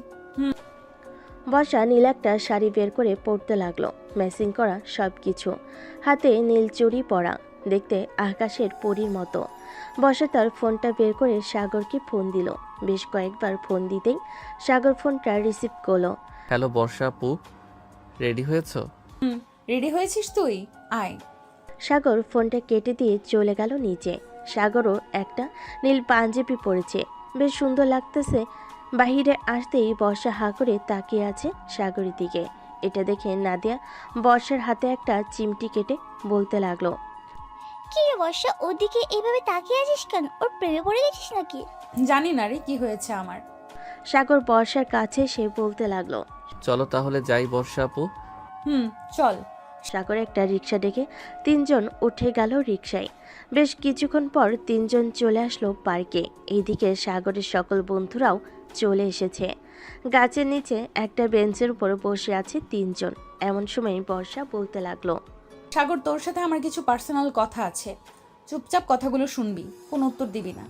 [SPEAKER 2] বর্ষা নীল একটা শাড়ি বের করে পরতে লাগলো, ম্যাচিং করা সব কিছু, হাতে নীল চুড়ি পরা, দেখতে আকাশের পরীর মতো। বর্ষা তার ফোনটা বের করে সাগরকে ফোন দিল। বেশ কয়েকবার ফোন দিতেই সাগর ফোনটা রিসিভ করলো।
[SPEAKER 1] হ্যালো বর্ষা আপু, রেডি হয়েছো?
[SPEAKER 3] রেডি হয়েছিস তুই? আয়।
[SPEAKER 2] সাগর ফোনটা কেটে দিয়ে চলে গেল নিচে। সাগরও একটা নীল পাঞ্জাবি পরেছে, বেশ সুন্দর লাগতেছে। বাহিরে আসতেই বর্ষা হা করে তাকিয়ে আছে সাগরের দিকে। এটা দেখে নাদিয়া বর্ষার হাতে একটা চিমটি কেটে বলতে লাগলো,
[SPEAKER 8] কি রে বর্ষা, ওদিকে এইভাবে তাকিয়ে আছিস কেন? ওর প্রেমে পড়ে গেছিস নাকি?
[SPEAKER 3] জানি না রে কি হয়েছে আমার।
[SPEAKER 2] সাগর বর্ষার কাছে সে বলতে লাগলো।
[SPEAKER 1] চলো তাহলে যাই বর্ষা আপু।
[SPEAKER 3] চল।
[SPEAKER 2] সাগর একটা রিক্সা ডেকে তিনজন উঠে গেল রিক্সায়। বেশ কিছুক্ষণ পর তিনজন চলে আসলো পার্কে। এইদিকে সাগরের সকল বন্ধুরাও চলে এসেছে। গাছের নিচে একটা বেঞ্চের উপর বসে আছে তিনজন। এমন সময় বর্ষা বলতে লাগলো,
[SPEAKER 3] সাগর, তোর সাথে আমার কিছু পার্সোনাল কথা আছে, চুপচাপ কথাগুলো শুনবি, কোনো উত্তর দিবি না।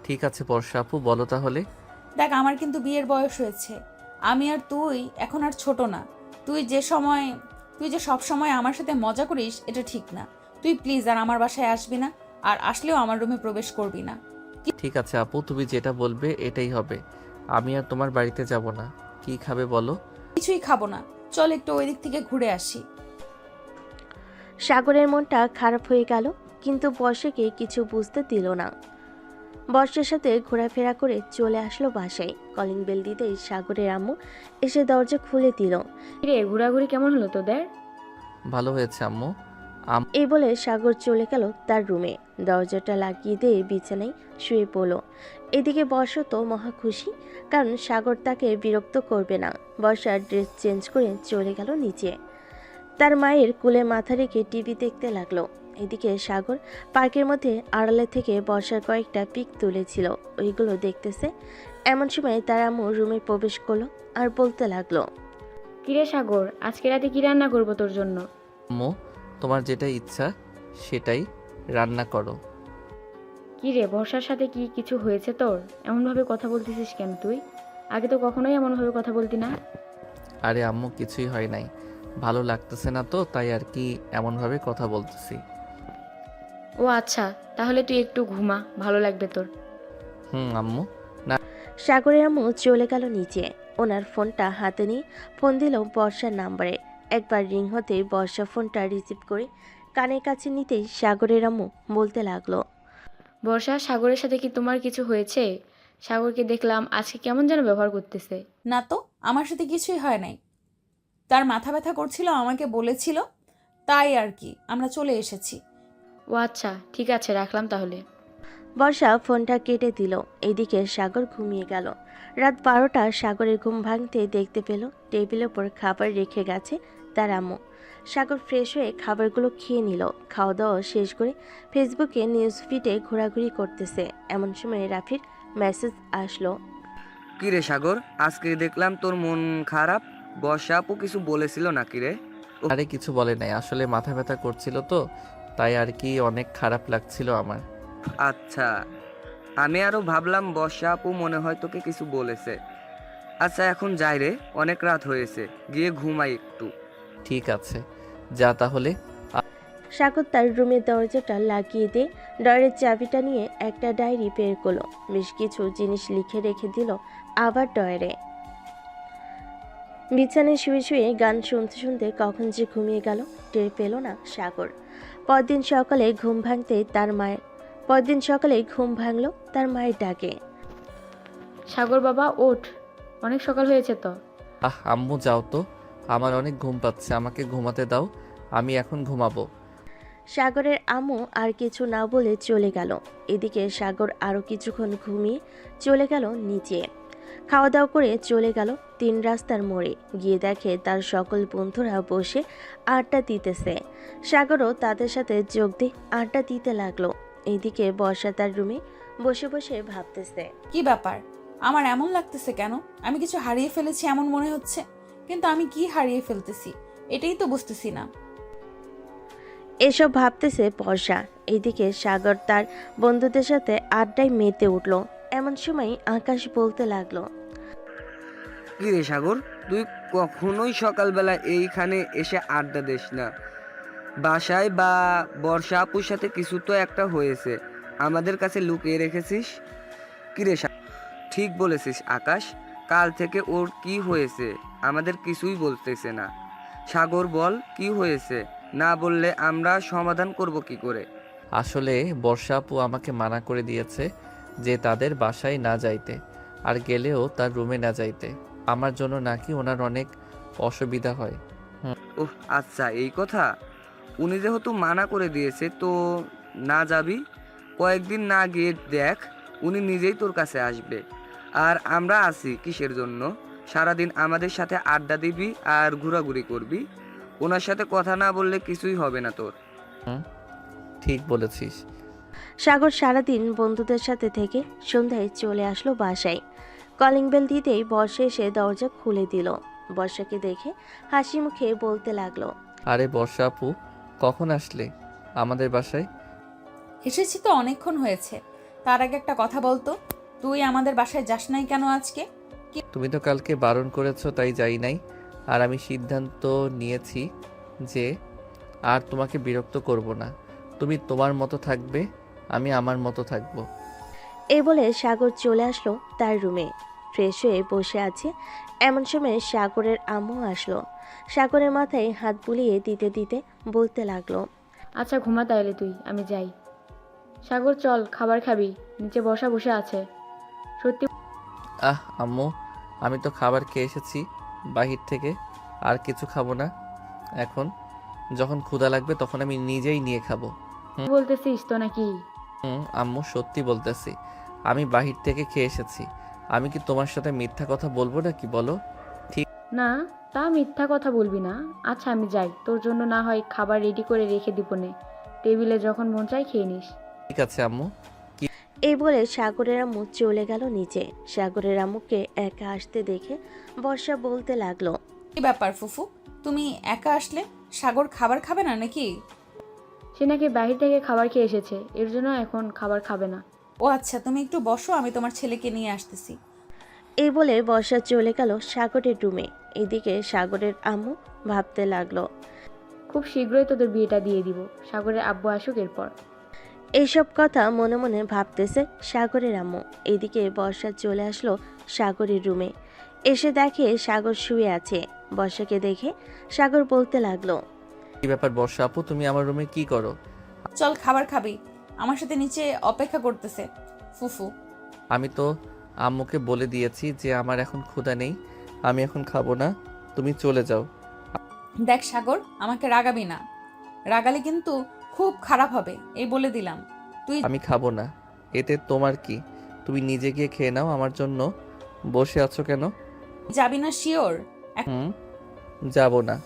[SPEAKER 1] ঠিক আছে বর্ষা আপু, বলো তাহলে।
[SPEAKER 3] দেখ, আমার কিন্তু বিয়ের বয়স হয়েছে। আমি আর তুই এখন আর ছোট না। তুই যে সব সময় আমার সাথে মজা করিস, এটা ঠিক না। তুই প্লিজ আর আমার বাসায় আসবি না, আর আসলেও আমার রুমে প্রবেশ করবি না।
[SPEAKER 1] ঠিক আছে আপু, তুমি যেটা বলবে এটাই হবে। আমি আর তোমার বাড়িতে যাব না। কি খাবে বলো?
[SPEAKER 3] কিছুই খাবো না, চল একটু ওই দিক থেকে ঘুরে আসি।
[SPEAKER 2] সাগরের মনটা খারাপ হয়ে গেল, কিন্তু বর্ষাকে কিছু বুঝতে দিল না। বর্ষার সাথে ঘোরাফেরা করে চলে আসলো বাসায়। কলিং বেল দিতেই সাগরের আম্মু এসে দরজা খুলে দিল।
[SPEAKER 7] রে, ঘোরাঘুরি কেমন হলো তোদের?
[SPEAKER 1] ভালো হয়েছে আম্মু।
[SPEAKER 2] এই বলে সাগর চলে গেল তার রুমে, দরজাটা লাগিয়ে দিয়ে বিছানায় শুয়ে পড়ল। এদিকে বর্ষা তো মহা খুশি, কারণ সাগর তাকে বিরক্ত করবে না। বর্ষা ড্রেস চেঞ্জ করে চলে গেল নিচে। তার মায়ের কোলে মাথা রেখে টিভি দেখতে লাগলো। এদিকে সাগর পার্কের মধ্যে আড়ালে থেকে বর্ষার কয়েকটা পিক তুলেছিল, ওইগুলো দেখতেছে। এমন সময় তার আম্মু রুমে প্রবেশ করলো আর বলতে লাগলো,
[SPEAKER 7] কিরে সাগর, আজকে রাতে কি রান্না করবো তোর জন্য?
[SPEAKER 1] আম্মু, তোমার যেটা ইচ্ছা সেটাই রান্না করো।
[SPEAKER 7] কি রে, বর্ষার সাথে কি কিছু হয়েছে তোর? এমনভাবে কথা বলতেছিস কেন তুই? আগে তো কখনোই এমনভাবে কথা বলতি না।
[SPEAKER 1] আরে আম্মু, কিছুই হয় নাই, ভালো লাগতেছে না তো, তাই আর কি এমনভাবে কথা বলতেছি।
[SPEAKER 7] ও আচ্ছা, তাহলে তুই একটু ঘুমা, ভালো লাগবে তোর।
[SPEAKER 1] আম্মু।
[SPEAKER 2] সাগরের আম্মু চলে গেল নিচে। ওনার ফোনটা হাতে নিয়ে ফোন দিল বর্ষার নাম্বারে। একবার রিং হতে বর্ষা ফোনটা রিসিভ করে কানের কাছে নিতেই সাগরের আম্মু বলতে লাগলো।
[SPEAKER 7] বর্ষা, সাগরের সাথে কি তোমার কিছু হয়েছে? সাগরকে দেখলাম আজকে কেমন যেন ব্যবহার করতেছে।
[SPEAKER 3] না তো, আমার সাথে কিছুই হয় নাই। তার মাথা ব্যথা করছিল, আমাকে বলেছিল, তাই আর কি আমরা চলে এসেছি।
[SPEAKER 7] ও আচ্ছা, ঠিক আছে, রাখলাম তাহলে।
[SPEAKER 2] বর্ষা ফোনটা কেটে দিল। এদিকে সাগর ঘুমিয়ে গেল। রাত 12টা সাগরের ঘুম ভাঙতে দেখতে পেল টেবিলের ওপর খাবার রেখে গেছে তার আম্মু। সাগর ফ্রেশ হয়ে খাবারগুলো খেয়ে নিল। খাওয়া দাওয়া শেষ করে ফেসবুকে নিউজ ফিডে ঘোরাঘুরি করতেছে। এমন সময় রাফির মেসেজ আসলো।
[SPEAKER 9] কি রে সাগর, আজকে দেখলাম তোর মন খারাপ। বর্ষা আপু কিছু বলেছিল নাকি রে?
[SPEAKER 1] আরে কিছু বলে নাই, আসলে মাথা ব্যথা করছিল তো, তাই আর কি অনেক খারাপ লাগছিল আমার।
[SPEAKER 9] আচ্ছা, আমি আরো ভাবলাম বর্ষা আপু মনে হয় তোকে কিছু বলেছে। আচ্ছা এখন যাই রে, অনেক রাত হয়েছে, গিয়ে ঘুমাই একটু।
[SPEAKER 1] ঠিক আছে, যা তাহলে।
[SPEAKER 2] সাগর তার রুমের দরজাটা লাগিয়ে দিয়ে ডয়ের চাবিটা নিয়ে একটা ডায়েরি বের করলো। বেশ কিছু জিনিস লিখে রেখে দিল আবার ডয়ারে। বিছানায় শুয়ে শুয়ে গান শুনতে শুনতে কখন যে ঘুমিয়ে গেল টের পেল না সাগর। পরদিন সকালে ঘুম ভাঙলো তার মায়ের ডাকে।
[SPEAKER 7] সাগর বাবা, ওঠ, অনেক সকাল হয়েছে তো।
[SPEAKER 1] আম্মু যাও তো, আমার অনেক ঘুম পাচ্ছে, আমাকে ঘুমাতে দাও, আমি এখন ঘুমাবো।
[SPEAKER 2] সাগরের আম্মু আর কিছু না বলে চলে গেল। এদিকে সাগর আরো কিছুক্ষণ ঘুমিয়ে চলে গেল নিচে। খাওয়া দাওয়া করে চলে গেল 3 রাস্তার মোড়ে। গিয়ে দেখে তার সকল বন্ধুরা বসে আড্ডা দিতেছে। সাগরও তাদের সাথে যোগ দিয়ে আড্ডা দিতে লাগলো। এইদিকে বর্ষা তার রুমে বসে বসে ভাবতেছে।
[SPEAKER 3] কি ব্যাপার, আমার এমন লাগতেছে কেন? আমি কিছু হারিয়ে ফেলেছি এমন মনে হচ্ছে, কিন্তু আমি কি হারিয়ে ফেলতেছি এটাই তো বুঝতেছি না।
[SPEAKER 2] এসব ভাবতেছে বর্ষা। এইদিকে সাগর তার বন্ধুদের সাথে আড্ডায় মেতে উঠল। এমন সময় আকাশ বলতে লাগলো।
[SPEAKER 9] কি রে সাগর, তুই কখনোই সকালবেলা এইখানে এসে আড্ডা দিস না। বাসায় বা বর্ষা আপুর সাথে কিছু তো একটা হয়েছে, আমাদের কাছে লুকিয়ে রেখেছিস। কি রে ঠিক বলেছিস আকাশ, কাল থেকে ওর কি হয়েছে আমাদের কিছুই বলতেছে না। সাগর বল, কি হয়েছে? না বললে আমরা সমাধান করব কি করে?
[SPEAKER 1] আসলে বর্ষা আপু আমাকে মানা করে দিয়েছে যে তাদের বাসায় না যাইতে, আর গেলেও তার রুমে না যাইতে। আমার জন্য নাকি ওনার অনেক অসুবিধা হয়।
[SPEAKER 9] ওহ আচ্ছা, এই কথা। উনি যেহেতু মানা করে দিয়েছে তো না যাবি। কয়েকদিন না গিয়ে দেখ, উনি নিজেই তোর কাছে আসবে। আর আমরা আছি কিসের জন্য? সারাদিন আমাদের সাথে আড্ডা দিবি আর ঘোরাঘুরি করবি। ওনার সাথে কথা না বললে কিছুই হবে না তোর।
[SPEAKER 1] ঠিক বলেছিস।
[SPEAKER 2] সাগর সারাদিন বন্ধুদের সাথে থেকে সন্ধ্যায় চলে আসলো বাসায়। কলিং বেল দিতেই বর্ষা এসে দরজা খুলে দিল। বর্ষাকে দেখে হাসি মুখে বলতে লাগলো।
[SPEAKER 1] আরে বর্ষা আপু, কখন আসলে আমাদের বাসায়?
[SPEAKER 3] এসেছি তো অনেকক্ষণ হয়েছে। তার আগে একটা কথা বলতো, তুই আমাদের বাসায় যাস নাই কেন আজকে?
[SPEAKER 1] তুমি তো কালকে বারণ করেছো তাই যাই নাই। আর আমি সিদ্ধান্ত নিয়েছি যে আর তোমাকে বিরক্ত করব না। তুমি তোমার মতো থাকবে, আমি আমার মতো থাকবো।
[SPEAKER 2] এই বলে সাগর চলে আসলো তার রুমে। ফ্রেশ হয়ে বসে আছে। এমন সময় সাগরের আম্মু আসলো। সাগরের মাথায় হাত বুলিয়ে দিতে দিতে বলতে লাগলো।
[SPEAKER 7] আচ্ছা ঘুমা তাইলে তুই, আমি যাই। সাগর চল, খাবার খাবি, নিচে বসা বসে আছে। সত্যি
[SPEAKER 1] আম্মু, আমি তো খাবার খেয়ে এসেছি বাহির থেকে, আর কিছু খাবো না। এখন যখন ক্ষুধা লাগবে তখন আমি নিজেই নিয়ে খাবো।
[SPEAKER 7] বলতেছিস তো নাকি?
[SPEAKER 1] আম্মু সত্যি বলতেছি, আমি বাহির থেকে খেয়ে এসেছি। আমি কি তোমার সাথে মিথ্যা কথা বলবো না কি বলো?
[SPEAKER 7] না, তা মিথ্যা কথা বলবি না। আচ্ছা আমি যাই, তোর জন্য না হয় খাবার রেডি করে রেখে দিব নে, টেবিলে যখন মন চাই খেয়ে নিস।
[SPEAKER 1] ঠিক আছে আম্মু।
[SPEAKER 2] এই বলে সাগরের আম্মু চলে গেল নিচে। সাগরের আম্মুকে একা আসতে দেখে বর্ষা বলতে লাগলো।
[SPEAKER 3] কি ব্যাপার ফুফু, তুমি একা আসলে? সাগর খাবার খাবে না নাকি?
[SPEAKER 7] সে নাকি বাহির থেকে খাবার খেয়ে এসেছে, এর জন্য এখন খাবার খাবে না।
[SPEAKER 3] ও আচ্ছা, তুমি একটু বসো, আমি তোমার ছেলেকে নিয়ে আসতেছি।
[SPEAKER 2] এই বলে বর্ষা চলে গেল সাগরের রুমে। এদিকে সাগরের আম্মু ভাবতে লাগলো।
[SPEAKER 7] খুব শীঘ্রই তোদের বিয়েটা দিয়ে দিব, সাগরের আব্বু আসুক এরপর।
[SPEAKER 2] এইসব কথা মনে মনে ভাবতেছে সাগরের আম্মু। এদিকে বর্ষা চলে আসলো সাগরের রুমে। এসে দেখে সাগর শুয়ে আছে। বর্ষাকে দেখে সাগর বলতে লাগলো।
[SPEAKER 1] কি ব্যাপার বর্ষা আপু, তুমি আমার রুমে কি করো?
[SPEAKER 3] চল খাবার খাবি, আমার সাথে নিচে অপেক্ষা করতেছে ফুফু।
[SPEAKER 1] আমি তো আম্মুকে বলে দিয়েছি যে আমার এখন ক্ষুধা নেই, আমি এখন খাবো না, তুমি চলে যাও।
[SPEAKER 3] দেখ সাগর, আমাকে রাগাবি না, রাগালে কিন্তু খুব খারাপ হবে, এই বলে দিলাম। তুই
[SPEAKER 1] আমি খাবো না, এতে তোমার কি? তুমি নিজে গিয়ে খেয়ে নাও, আমার জন্য বসে আছো কেন?
[SPEAKER 3] যাবি না শিওর?
[SPEAKER 1] যাবো না।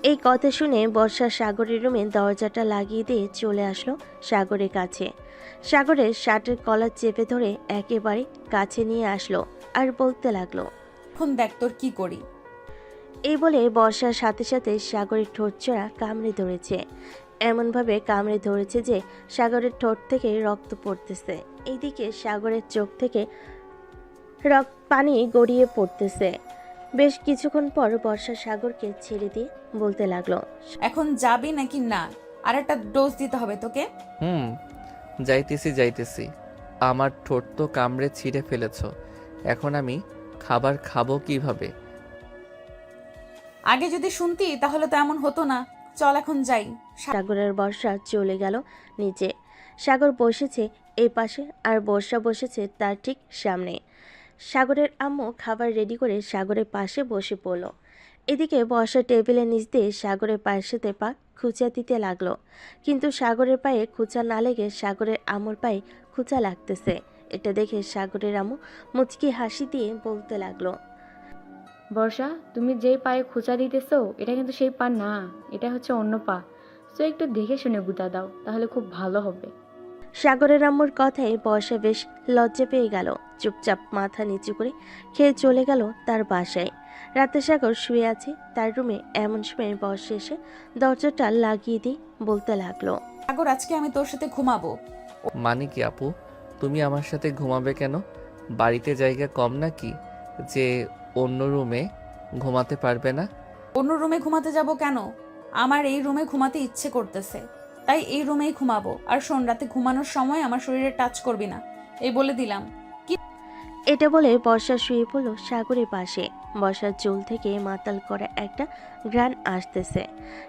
[SPEAKER 2] এই কথা শুনে বর্ষা সাগরের রুমে দরজাটা লাগিয়ে দিয়ে চলে আসলো সাগরের কাছে। সাগরের শার্টের কলার চেপে ধরে একেবারে কাছে নিয়ে আসলো আর বলতে লাগলো,
[SPEAKER 3] এখন দেখ তোর কি করি।
[SPEAKER 2] এই বলে বর্ষার সাথে সাথে সাগরের ঠোঁটচোরা কামড়ে ধরেছে। এমনভাবে কামড়ে ধরেছে যে সাগরের ঠোঁট থেকে রক্ত পড়তেছে। এইদিকে সাগরের চোখ থেকে পানি গড়িয়ে পড়তেছে। বেশ কিছুক্ষণ পর বর্ষা সাগরকে ছেড়ে দিয়ে বলতে লাগলো,
[SPEAKER 3] এখন যাবি নাকি না? আর একটা ডোজ দিতে হবে তোকে।
[SPEAKER 1] যাইতেছি। আমার ঠোঁট তো কামড়ে ছিঁড়ে ফেলেছ, এখন আমি খাবার খাবো কিভাবে?
[SPEAKER 3] আগে যদি শুনতি তাহলে তো এমন হতো না। চল এখন যাই।
[SPEAKER 2] সাগরের বর্ষা চলে গেল নিচে। সাগর বসেছে এই পাশে আর বর্ষা বসেছে তার ঠিক সামনে। সাগরের আম্মু খাবার রেডি করে সাগরের পাশে বসে পড়ল। এদিকে বর্ষা টেবিলের নিচ দিয়ে সাগরের পায়ের সাথে পা খুঁচা দিতে লাগলো, কিন্তু সাগরের পায়ে খুঁচা না লেগে সাগরের আম্মুর পায়ে খুঁচা লাগতেছে। এটা দেখে সাগরের আম্মু মুচকি হাসি দিয়ে বলতে লাগলো,
[SPEAKER 7] বর্ষা, তুমি যেই পায়ে খোঁচা দিতেছো এটা কিন্তু সেই পা না, এটা হচ্ছে অন্য পা। তো একটু দেখে শুনে গুঁতা দাও, তাহলে খুব ভালো হবে।
[SPEAKER 2] সাগরের আম্মুর কথায় বর্ষা বেশ লজ্জা পেয়ে গেল। চুপচাপ মাথা নিচু করে খেয়ে চলে গেল তার বাসায়। রাতে সাগর শুয়ে আছে তার রুমে। এমন সময় বর্ষা এসে দরজাটা লাগিয়ে দিয়ে বলতে লাগলো,
[SPEAKER 3] সাগর, আজকে আমি তোর সাথে ঘুমাবো।
[SPEAKER 1] মানে কি আপু, তুমি আমার সাথে ঘুমাবে কেন? বাড়িতে জায়গা কম নাকি যে অন্য রুমে ঘুমাতে পারবে না?
[SPEAKER 3] অন্য রুমে ঘুমাতে যাব কেন? আমার এই রুমে ঘুমাতে ইচ্ছে করতেছে, তাই এই রুমেই ঘুমাবো। আর শোন, রাতে ঘুমানোর সময় আমার শরীরে টাচ করবি না, এই বলে দিলাম।
[SPEAKER 2] এটা বলে বর্ষা শুয়ে পড়ল সাগরের পাশে। বর্ষার চুল থেকে মাতাল করা একটা ঘ্রাণ আসতেছে।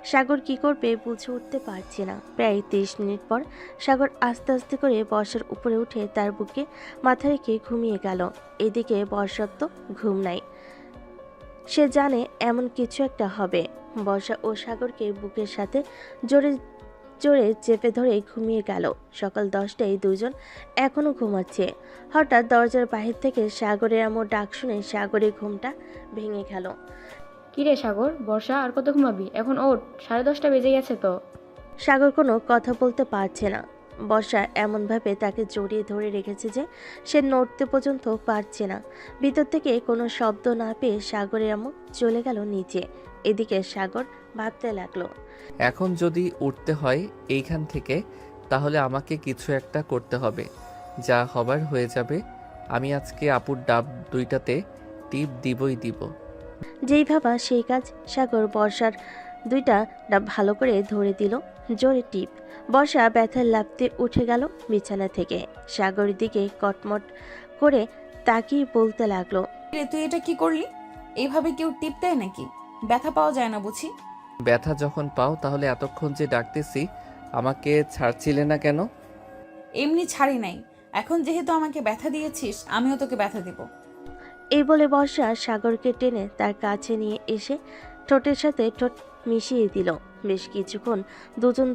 [SPEAKER 2] সাগর কি করবে বুঝে উঠতে পারছে না। প্রায় 30 মিনিট পর সাগর আস্তে আস্তে করে বর্ষার উপরে উঠে তার বুকে মাথা রেখে ঘুমিয়ে গেল। এদিকে বর্ষার তো ঘুম নাই, সে জানে এমন কিছু একটা হবে। বর্ষা ও সাগরকে বুকের সাথে জোরে জোরে চেপে ধরে ঘুমিয়ে গেল। সকাল 10টায় দুজন এখনো ঘুমাচ্ছে। হঠাৎ দরজার বাহির থেকে সাগরের আম্মুর ডাক শুনে সাগরের ঘুমটা ভেঙে গেল।
[SPEAKER 7] কিরে সাগর, বর্ষা আর কত ঘুমাবি? এখন ওঠ, 10:30 বেজে গেছে তো।
[SPEAKER 2] সাগর কোনো কথা বলতে পারছে না। বর্ষা এমনভাবে তাকে জড়িয়ে ধরে রেখেছে যে সে নড়তে পর্যন্ত পারছে না। ভিতর থেকে কোনো শব্দ না পেয়ে সাগরের আম্মু চলে গেল নিচে। এদিকে সাগর ভাবতে লাগলো,
[SPEAKER 1] এখন যদি উঠতে হয় এইখান থেকে, তাহলে আমাকে কিছু একটা করতে হবে। যা হবার হয়ে যাবে। আমি আজকে আপুর ডাব দুইটাতে টিপ দিবই দিব।
[SPEAKER 2] যেই ভাবা সেই কাজ। সাগর বর্ষার দুইটা ডাব ভালো করে ধরে দিল জোরে টিপ। বর্ষা ব্যথার লাফতে উঠে গেল বিছানা থেকে। সাগরের দিকে কটমট করে তাকিয়ে বলতে লাগলো,
[SPEAKER 3] রে, তুই এটা কি করলি? এইভাবে কেউ টিপ দেয় নাকি? ব্যথা পাওয়া যায় না বুঝি?
[SPEAKER 1] ব্যথা যখন পাও তাহলে এতক্ষণ যে ডাকতেছি আমাকে ছাড়ছিলে না কেন?
[SPEAKER 3] এমনি ছাড়ি নাই, এখন যেহেতু আমাকে ব্যথা দিয়েছিস আমিও তোকে ব্যথা দিব।
[SPEAKER 2] এই বলে বর্ষা সাগরকে টেনে তার কাছে নিয়ে এসে ঠোঁটের সাথে ঠোঁট মিশিয়ে দিল। বেশ কিছুক্ষণ দুজন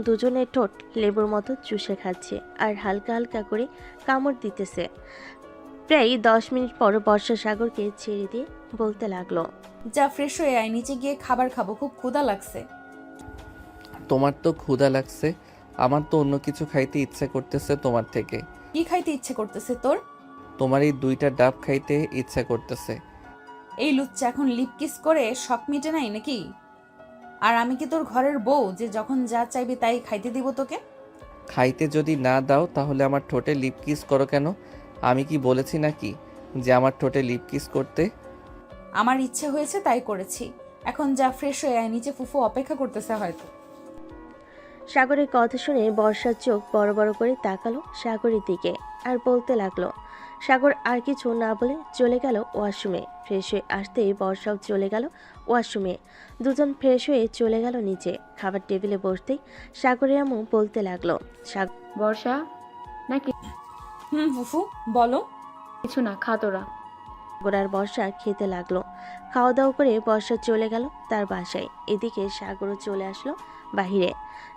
[SPEAKER 2] দুজনের ঠোঁট লেবুর মতো চুষে খাচ্ছে আর হালকা হালকা করে কামড় দিতেছে। প্রায় 10 মিনিট পর বর্ষা সাগরকে ছেড়ে দিয়ে বলতে লাগলো,
[SPEAKER 3] যা ফ্রেশ হয়ে আয়, নিচে গিয়ে খাবার খাবো, খুব ক্ষুধা লাগছে।
[SPEAKER 1] তোমার তো ক্ষুধা লাগছে, আমার তো অন্য কিছু খাইতে ইচ্ছা করতেছে তোমার থেকে।
[SPEAKER 3] কি খাইতে ইচ্ছে করতেছে তোর?
[SPEAKER 1] তোমার এই দুইটা ডাব খাইতে ইচ্ছা করতেছে।
[SPEAKER 3] এই লুচ্চা এখন লিপ কিস করে শখ মিটে নাই নাকি? আর আমি কি তোর ঘরের বউ যে যখন যা চাইবি তাই খাইতে দিব তোকে?
[SPEAKER 1] খাইতে যদি না দাও তাহলে আমার ঠোঁটে লিপ কিস করো কেন? আমি কি বলেছি নাকি যে আমার ঠোঁটে লিপ কিস করতে?
[SPEAKER 3] আমার ইচ্ছে হয়েছে তাই করেছি। এখন যা ফ্রেশ হয়ে আয়, নিচে ফুফু অপেক্ষা করতেছে হয়তো।
[SPEAKER 2] সাগরের কথা শুনে বর্ষার চোখ বড় বড় করে তাকালো সাগরের দিকে আর বলতে লাগলো। সাগর আর কিছু না বলে চলে গেল ওয়াশরুমে। ফ্রেশ হয়ে আসতেই বর্ষাও চলে গেল ওয়াশরুমে। দুজন ফ্রেশ হয়ে চলে গেল নিচে। খাবার টেবিলে বসতেই সাগরের আম্মু বলতে লাগলো।
[SPEAKER 7] বর্ষা নাকি
[SPEAKER 3] ফুফু বলো।
[SPEAKER 7] কিছু না, খা তোরা।
[SPEAKER 2] সাগর আর বর্ষা খেতে লাগলো। খাওয়া দাওয়া করে বর্ষা চলে গেল তার বাসায়। এদিকে সাগরও চলে আসলো বাহিরে।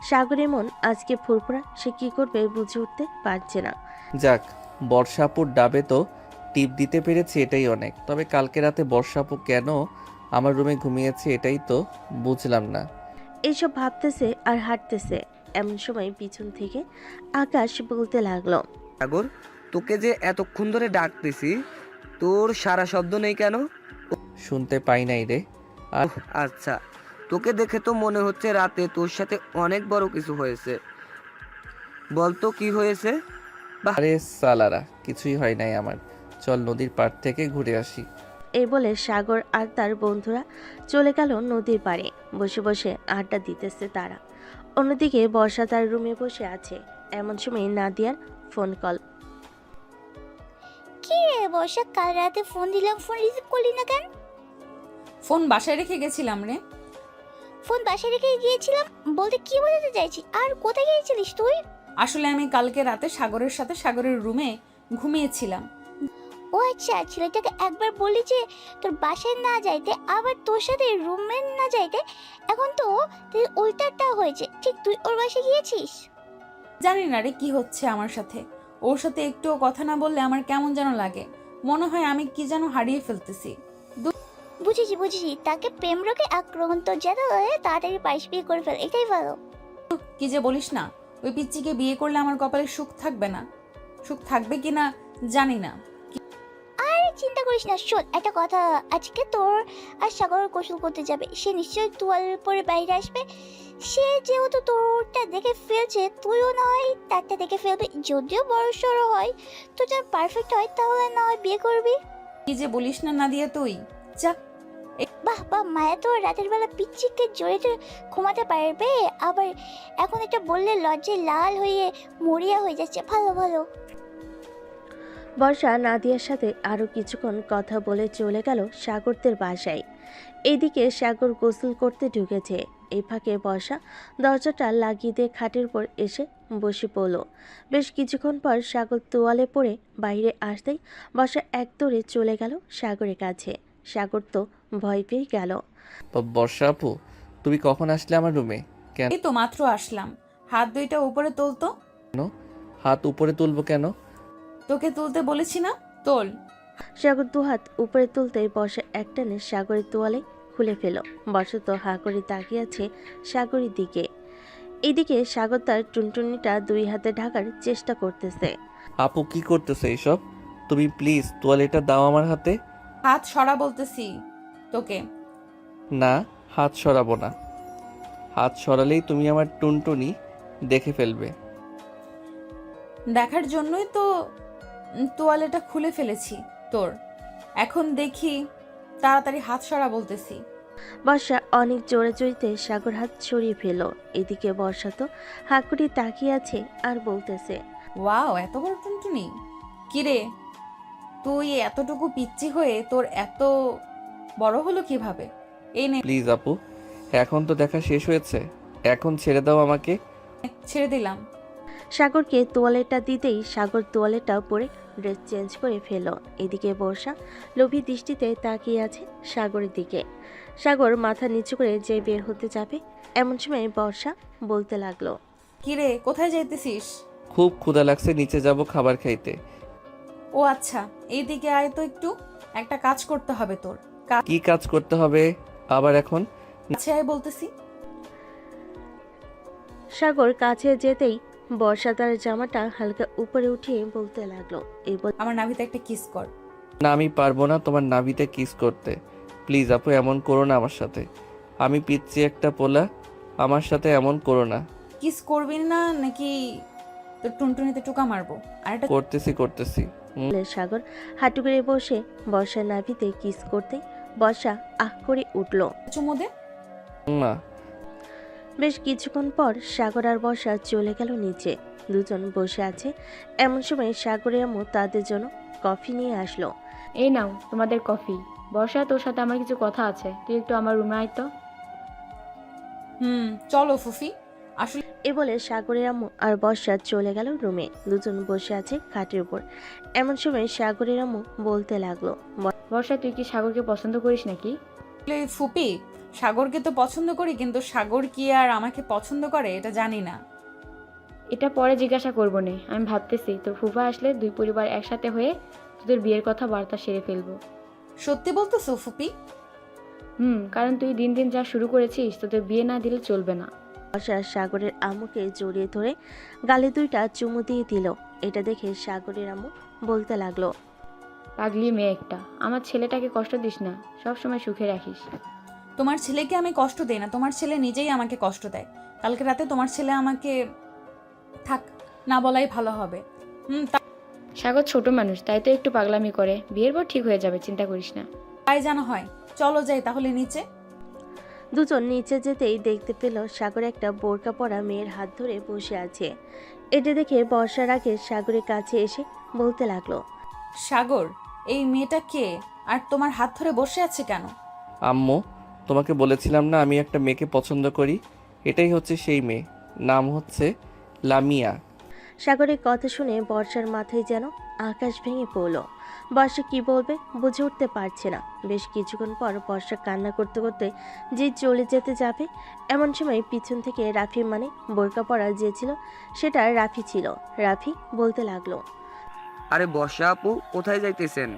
[SPEAKER 2] সাগরের মন আজকে ফুরফুরা, সে কি করবে বুঝে উঠতে পারছে না।
[SPEAKER 1] যাক, বর্ষাপুর ডাবে তো টিপ দিতে পেরেছি, এটাই অনেক। তবে কালকে রাতে বর্ষাপু কেন আমার রুমে ঘুমিয়েছে এটাই তো বুঝলাম না।
[SPEAKER 2] এইসব ভাবতেছে আর হাঁটতেছে, এমন সময় পিছন থেকে আকাশ বলতে লাগলো।
[SPEAKER 9] সাগর, তোকে যে এতক্ষণ ধরে ডাকতেছি, তোর সারা শব্দ নেই কেন?
[SPEAKER 1] শুনতে পাই নাই রে। আর
[SPEAKER 9] আচ্ছা, তোকে দেখে তো মনে হচ্ছে রাতে তোর সাথে অনেক বড় কিছু হয়েছে। বলতো কি হয়েছে?
[SPEAKER 1] আরে সালারা, কিছুই হয় নাই আমার। চল নদীর পাড় থেকে ঘুরে আসি।
[SPEAKER 2] এই বলে সাগর আর তার বন্ধুরা চলে গেল নদীর পাড়ে। বসে বসে আড্ডা দিতেছে তারা। অন্যদিকে বর্ষা তার রুমে বসে আছে। এমন সময় নাদিয়ার ফোন কল।
[SPEAKER 8] কি রে বর্ষা, কাল রাতে ফোন দিলাম, ফোন রিসিভ করলি না কেন?
[SPEAKER 3] ফোন বাসায় রেখে গেছিলাম রে।
[SPEAKER 8] ফোন বাসায় রেখে গিয়েছিলাম বলতে কি বোঝাতে চাইছি? আর কোথায় গিয়েছিলিস তুই?
[SPEAKER 3] আসলে আমি কালকে রাতে সাগরের সাথে সাগরের রুমে ঘুমিয়েছিলাম।
[SPEAKER 8] ও আচ্ছা, ছেলেটাকে একবার বললি যে তোর বাসায় না যাইতে, আবার তোর সাথে রুমে না যাইতে। এখন তো তুই উল্টাটা হয়েছে। ঠিক তুই ওর বাসায় গিয়েছিস?
[SPEAKER 3] জানি না রে কি হচ্ছে আমার সাথে। ওর সাথে একটুও কথা না বললে আমার কেমন যেন লাগে। মনে হয় আমি কি যেন হারিয়ে ফেলতেছি।
[SPEAKER 8] বুঝেছি বুঝেছি, তাকে প্রেম রোগে আক্রান্ত যেন হয়ে তাড়াতাড়ি পাশ বিয়ে করে ফেল, এটাই ভালো।
[SPEAKER 3] কি যে বলিস না, ওই পিচ্চিকে বিয়ে করলে আমার কপালে সুখ থাকবে না। সুখ থাকবে কিনা জানি না।
[SPEAKER 8] আরে চিন্তা করিস না। শোন একটা কথা, আজকে তোর আর সাগর গোসল করতে যাবে। সে নিশ্চয়ই তোয়াল পরে বাইরে আসবে। সে যেহেতু তোরটা দেখে ফেলছে, তুইও না হয় তারটা দেখে ফেলবি। যদিও বড় সড়ো হয়, তো যেন পারফেক্ট হয়, তাহলে না হয় বিয়ে করবি।
[SPEAKER 3] কি যে বলিস না নাদিয়া তুই। যা।
[SPEAKER 8] বাহ বাহ, মায়া তো রাতের বেলা পিচ্চিকে জড়িয়ে ঘুমাতে পারবে। আবার এখন এটা বললে লজ্জায় লাল হয়ে মরিয়া হয়ে যাচ্ছে। ভালো ভালো।
[SPEAKER 2] বর্ষা নাদিয়ার সাথে আরো কিছুক্ষণ কথা বলে চলে গেল সাগরদের বাসায়। এদিকে সাগর গোসল করতে ঢুকেছে। এই ফাঁকে বর্ষা দরজাটা লাগিয়ে দিয়ে খাটের উপর এসে বসে পড়ল। বেশ কিছুক্ষণ পর সাগর তোয়ালে পড়ে বাইরে আসতেই বর্ষা এক দৌড়ে চলে গেল সাগরের কাছে। সাগর তো ভয় পেয়ে গেল।
[SPEAKER 1] বর্ষা আপু, তুমি কখন আসলে আমার রুমে? কেন?
[SPEAKER 3] এই তো মাত্র আসলাম। হাত দুইটা উপরে তোলতো।
[SPEAKER 1] হাত উপরে তুলবো কেন?
[SPEAKER 3] তোকে তুলতে বলেছি না, তোল।
[SPEAKER 2] সাগর দুহাত উপরে তুলতেই বর্ষা একটানে সাগরের তোয়ালে খুলে ফেল। বর্ষা তো হা করে তাকিয়ে আছে সাগরের দিকে। এদিকে সাগর তার টুনটুনিটা দুই হাতে ঢাকার চেষ্টা করতেছে।
[SPEAKER 1] আপু কি করতেছে এইসব? তুমি প্লিজ তোয়ালেটা দাও আমার হাতে।
[SPEAKER 3] হাত সরা বলতেছি তোকে।
[SPEAKER 1] না, হাত সরাবো না। হাত সরালেই তুমি আমার টুনটুনি দেখে ফেলবে।
[SPEAKER 3] দেখার জন্যই তো তোয়ালেটা খুলে ফেলেছি তোর। এখন দেখি, তাড়াতাড়ি হাত সরা বলতেছি।
[SPEAKER 2] বর্ষা অনেক জোরে জড়িতে সাগর হাত সরিয়ে ফেল। এদিকে বর্ষা তো হাঁকুড়ি তাকিয়ে আছে আর বলতেছে,
[SPEAKER 3] ওয়াও, এত বড় টুনটুনি! কিরে, তুই এতটুকু পিচ্চি হয়ে তোর এত বড় হলো কিভাবে? এই নে।
[SPEAKER 1] প্লিজ আপু, এখন তো দেখা শেষ হয়েছে, এখন ছেড়ে দাও আমাকে।
[SPEAKER 3] ছেড়ে দিলাম।
[SPEAKER 2] সাগরকে তোয়ালেটা দিতেই সাগর তোয়ালেটা পরে ড্রেস চেঞ্জ করে ফেল। এদিকে বর্ষা লোভী দৃষ্টিতে তাকিয়ে আছে সাগরের দিকে। সাগর মাথা নিচু করে যে বের হতে যাবে, এমন সময় বর্ষা বলতে লাগলো।
[SPEAKER 3] কিরে, কোথায় যাইতেছিস?
[SPEAKER 1] খুব ক্ষুধা লাগছে, নিচে যাব খাবার খাইতে।
[SPEAKER 3] ও আচ্ছা, এইদিকে আয় তো একটু। একটা কাজ করতে হবে তোর।
[SPEAKER 1] কি কাজ করতে হবে আবার এখন?
[SPEAKER 3] কাছে আয় বলতেছি।
[SPEAKER 2] সাগর কাছে যেতেই বর্ষা তার জামাটা হালকা উপরে উঠিয়ে বলতে লাগলো, এই
[SPEAKER 3] আমার নাভিতে একটা কিস কর।
[SPEAKER 1] না, আমি পারবো না তোমার নাভিতে কিস করতে। প্লিজ আপু, এমন করো না আমার সাথে। আমি পিচ্ছি একটা পোলা, আমার সাথে এমন করো না।
[SPEAKER 3] কিস করবি না নাকি তোর টুনটুনিতে টুকা মারবো? আর একটা
[SPEAKER 1] করতেছি।
[SPEAKER 2] বলে সাগর হাঁটু করে বসে বর্ষার নাভিতে কিস করতে বর্ষা আহ করে উঠল।
[SPEAKER 3] চুমো দে।
[SPEAKER 1] মা।
[SPEAKER 2] বেশ কিছুক্ষণ পর সাগর আর বর্ষা চলে গেল নিচে। দুজন বসে আছে, এমন সময় সাগরের আম্মু তাদের জন্য কফি নিয়ে আসলো।
[SPEAKER 7] এই নাও তোমাদের কফি। বর্ষা, তোর সাথে আমার কিছু কথা আছে, তুই একটু আমার রুমে আয় তো।
[SPEAKER 3] চলো ফুফি। আসলে
[SPEAKER 2] এ বলে সাগরের আম্মু আর বর্ষা চলে গেল রুমে। দুজন বসে আছে খাটের উপর, এমন সময় সাগরের আম্মু বলতে লাগলো,
[SPEAKER 7] বর্ষা, তুই কি সাগরকে পছন্দ করিস নাকি?
[SPEAKER 3] ফুপি, সাগরকে তো পছন্দ করি, কিন্তু সাগর কি আর আমাকে পছন্দ করে এটা জানি না।
[SPEAKER 7] এটা পরে জিজ্ঞাসা করবো নে। আমি ভাবতেছি তোর ফুফা আসলে দুই পরিবার একসাথে হয়ে তোদের বিয়ের কথা বার্তা সেরে ফেলবো।
[SPEAKER 3] সত্যি বলতেছো ফুপি?
[SPEAKER 7] কারণ তুই দিন দিন যা শুরু করেছিস, তোদের বিয়ে না দিলে চলবে না।
[SPEAKER 2] বর্ষা সাগরের আম্মুকে জড়িয়ে ধরে গালে দুইটা চুমু দিয়ে দিল। এটা দেখে সাগরের আম্মু বলতে লাগলো,
[SPEAKER 7] পাগলি মেয়ে একটা, আমার ছেলেটাকে কষ্ট দিস না, সব সময় সুখে রাখিস।
[SPEAKER 3] তোমার ছেলেকে আমি কষ্ট দেই না, তোমার ছেলে নিজেই আমাকে কষ্ট দেয়। কালকে রাতে তোমার ছেলে আমাকে থাক না বলাই ভালো হবে।
[SPEAKER 7] সাগর ছোট মানুষ, তাই তো একটু পাগলামি করে, বিয়ের পর ঠিক হয়ে যাবে, চিন্তা করিস না।
[SPEAKER 3] তাই জানা হয়। চলো যাই তাহলে নিচে।
[SPEAKER 2] দুজন নিচে যেতেই দেখতে পেল সাগর একটা বোরকা পরা মেয়ের হাত ধরে বসে আছে। এটা দেখে বর্ষার আগে সাগরের কাছে এসে বলতে লাগলো,
[SPEAKER 3] সাগর, এই মেয়েটা কে আর তোমার হাত ধরে বসে আছে কেন?
[SPEAKER 1] আম্মু, তোমাকে বলেছিলাম না আমি একটা মেয়েকে পছন্দ করি, এটাই হচ্ছে সেই মেয়ে, নাম হচ্ছে লামিয়া।
[SPEAKER 2] সাগরের কথা শুনে বর্ষার মাথায় যেন আকাশ ভেঙে পড়ল। বর্ষা কি বলবে বুঝে উঠতে পারছে না। বেশ কিছুক্ষণ পর বর্ষা কান্না করতে করতে যে চলে যেতে যাবে, এমন সময় পিছন থেকে রাফি, মানে বোরকা পরা যে ছিল সেটা রাফি ছিল। রাফি বলতে লাগলো,
[SPEAKER 9] আরে বর্ষা আপু, কোথায় যাইতেছেন?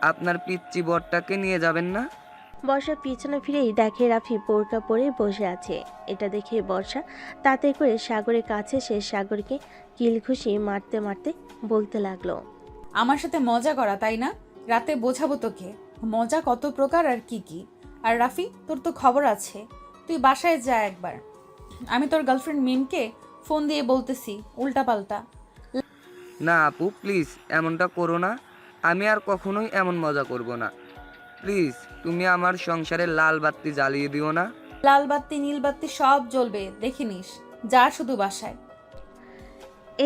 [SPEAKER 9] আপনার পিচ্চি বরটাকে নিয়ে যাবেন না?
[SPEAKER 2] বর্ষা পিছনে ফিরেই দেখে রাফি বোরকা পরে বসে আছে। এটা দেখে বর্ষা তাতে করে সাগরের কাছে সে সাগরকে কিলঘুষি মারতে মারতে বলতে লাগলো,
[SPEAKER 3] আমার সাথে মজা করা, তাই না? রাতে বোঝাবো তোকে মজা কত প্রকার আর কি কি। আর রাফি, তোর তো খবর আছে, তুই বাসায় যা একবার। আমি তোর গার্লফ্রেন্ড মিমকে ফোন দিয়ে বলতেছি উল্টাপাল্টা।
[SPEAKER 9] না আপু, প্লিজ এমনটা করো না। আমি আর কখনোই এমন মজা করব না। প্লিজ, তুমি আমার সংসারে লাল বাতি জ্বালিয়ে দিও না।
[SPEAKER 3] লাল বাতি নীল বাতি সব জ্বলবে, দেখে নিস। যা শুধু বাসায়।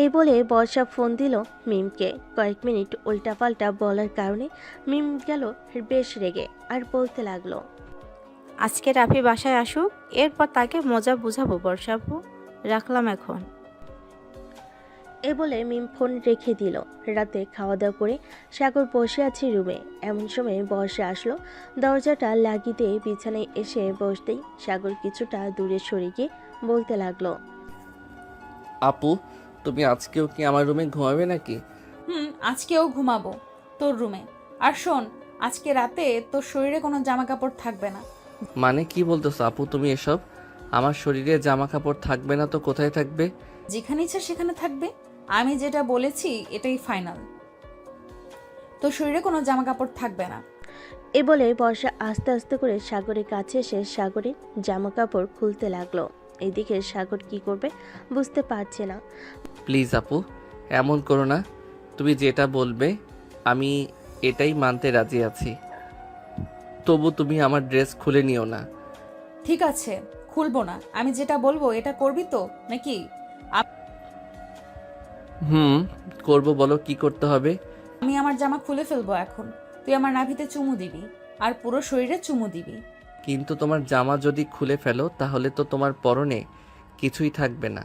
[SPEAKER 2] এই বলে বর্ষা ফোন দিল মিমকে। কয়েক মিনিট উল্টাপাল্টা বলার কারণে মিম গেল বেশ রেগে আর বলতে লাগলো,
[SPEAKER 10] আজকে রাফি বাসায় আসুক, এরপর তাকে মজা বুঝাবো বর্ষাপু, রাখলাম এখন।
[SPEAKER 2] এ বলে মিম ফোন রেখে দিল। রাতে খাওয়া দাওয়া করে সাগর বসে আছে রুমে। এমন সময় বর্ষা আসলো। দরজাটা লাগিয়ে দিয়ে বিছানায় এসে বসতেই সাগর কিছুটা দূরে সরে গিয়ে বলতে লাগলো,
[SPEAKER 1] আপু, তুমি আজকেও কি আমার রুমে ঘুমাবে নাকি?
[SPEAKER 3] আজকেও ঘুমাবো তোর রুমে। আর শোন, আজকে রাতে তোর শরীরে কোনো জামা কাপড় থাকবে না।
[SPEAKER 1] মানে কি বলতেছো আপু তুমি এসব? আমার শরীরে জামা কাপড় থাকবে না তো কোথায় থাকবে?
[SPEAKER 3] যেখানে ইচ্ছা সেখানে থাকবে। আমি যেটা বলেছি এটাই ফাইনাল। তোর শরীরে কোনো জামা কাপড় থাকবে না।
[SPEAKER 2] এ বলে বর্ষা আস্তে আস্তে করে সাগরের কাছে এসে সাগরের জামা কাপড় খুলতে লাগলো। এদিকে সাগর কি করবে বুঝতে পারছে না।
[SPEAKER 1] প্লিজ আপু, এমন করো না, তুমি যেটা বলবে আমি এটাই মানতে রাজি আছি, তবু তুমি আমার ড্রেস খুলে নিও না।
[SPEAKER 3] ঠিক আছে, খুলবো না। আমি যেটা বলবো এটা করবি তো নাকি?
[SPEAKER 1] করবো, বলো কি করতে হবে?
[SPEAKER 3] আমি আমার জামা খুলে ফেলবো এখন। তুই আমার নাভিতে চুমু দিবি আর পুরো শরীরে চুমু দিবি।
[SPEAKER 1] কিন্তু তোমার জামা যদি খুলে ফেলো তাহলে তো তোমার পরনে কিছুই থাকবে না।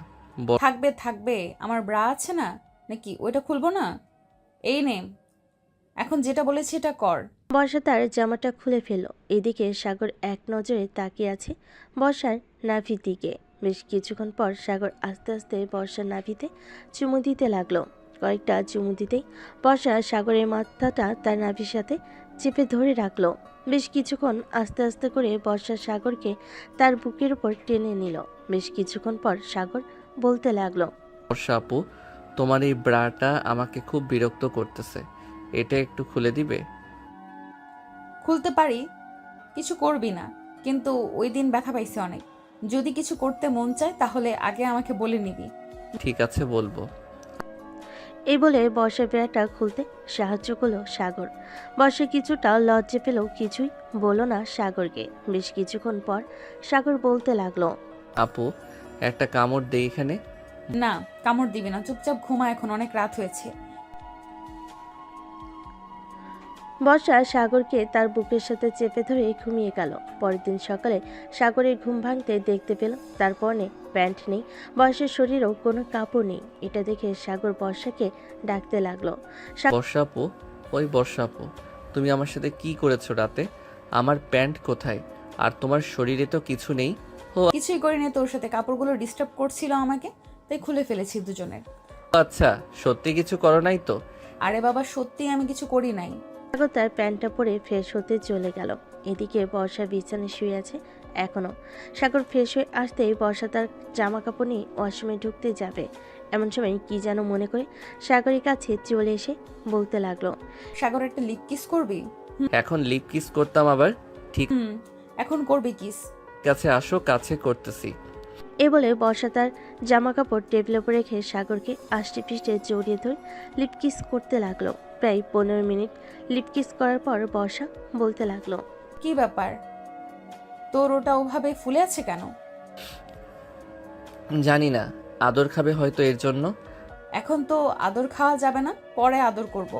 [SPEAKER 3] থাকবে থাকবে, আমার ব্রা আছে না নাকি? ওইটা খুলবো না? এই নে, এখন যেটা বলেছি এটা কর।
[SPEAKER 2] বর্ষা তার জামাটা খুলে ফেলল। এদিকে সাগর এক নজরে তাকিয়ে আছে বর্ষার নাভির দিকে। বেশ কিছুক্ষণ পর সাগর আস্তে আস্তে বর্ষার নাভিতে চুমু দিতে লাগলো। কয়েকটা চুমু দিতেই বর্ষা সাগরের মাথাটা তার নাভির সাথে চেপে ধরে রাখলো। বেশ কিছুক্ষণ আস্তে আস্তে করে বর্ষা সাগরকে তার বুকের উপর টেনে নিল। বেশ কিছুক্ষণ পর সাগর বলতে লাগলো,
[SPEAKER 1] বর্ষা আপু, তোমার এই ব্রাটা আমাকে খুব বিরক্ত করতেছে, এটা একটু খুলে দিবে?
[SPEAKER 3] খুলতে পারি, কিছু করবি না, কিন্তু ওই দিন ব্যথা পাইছি অনেক। যদি কিছু করতে মন চায় তাহলে আগে আমাকে বলে নিবি।
[SPEAKER 1] ঠিক আছে, বলবো।
[SPEAKER 2] এই বলে বর্ষা ব্রাটা খুলতে সাহায্য করলো সাগর। বর্ষা কিছুটা লজ্জা পেলেও কিছুই বলল না সাগরকে। বেশ কিছুক্ষণ পর সাগর বলতে লাগলো,
[SPEAKER 1] আপু একটা কামড় দেই এখানে।
[SPEAKER 3] না, কামড় দিবি না, চুপচাপ ঘুমা, এখন অনেক রাত হয়েছে।
[SPEAKER 2] বর্ষা সাগরকে তার বুকের সাথে চেপে ধরে ঘুমিয়ে গেল। পরের দিন সকালে সাগরের ঘুম ভাঙতে দেখতে পেল তার পরনে প্যান্ট নেই, বর্ষার শরীরেও কোনো কাপড় নেই। এটা দেখে সাগর বর্ষাকে ডাকতে লাগলো।
[SPEAKER 1] বর্ষা আপু, ওই বর্ষা আপু, তুমি আমার সাথে কি করেছো রাতে? আমার প্যান্ট কোথায়? আর তোমার শরীরে তো কিছু নেই।
[SPEAKER 3] কিছুই করিনি, তোর সাথে কাপড়গুলো ডিস্টার্ব করছিল আমাকে, তাই খুলে ফেলেছি দুজনের।
[SPEAKER 1] আচ্ছা, সত্যি কিছু করো নাই তো?
[SPEAKER 3] আরে বাবা, সত্যি আমি কিছু করি নাই।
[SPEAKER 2] সাগর তার প্যান্টটা পরে ফ্রেশ হতে চলে গেল। এদিকে বর্ষা বিছানায় শুয়ে আছে এখনো। সাগর ফ্রেশ হয়ে আসতেই বর্ষা তার জামা কাপড় নিয়ে ওয়াশরুমে ঢুকতে যাবে। এমন সময় কি যেন মনে করে সাগরের কাছে চলে এসে বলতে লাগলো,
[SPEAKER 3] সাগর, একটা লিপ কিস করবি?
[SPEAKER 1] এখন লিপ কিস করতাম আবার? ঠিক
[SPEAKER 3] এখন করবি কিস।
[SPEAKER 1] আছে, আসো কাছে করতেছি।
[SPEAKER 2] এ বলে বর্ষা তার জামা কাপড় টেবিলের উপর রেখে সাগরকে আষ্টে পৃষ্ঠে জড়িয়ে ধরে লিপকিস করতে লাগলো। প্রায় 15 মিনিট লিপকিস করার পর বর্ষা বলতে লাগলো,
[SPEAKER 3] কি ব্যাপার, তোর ওটা ওভাবে ফুলে আছে কেন?
[SPEAKER 1] জানি না, আদর খাবে হয়তো এর জন্য।
[SPEAKER 3] এখন তো আদর খাওয়া যাবে না, পরে আদর করব।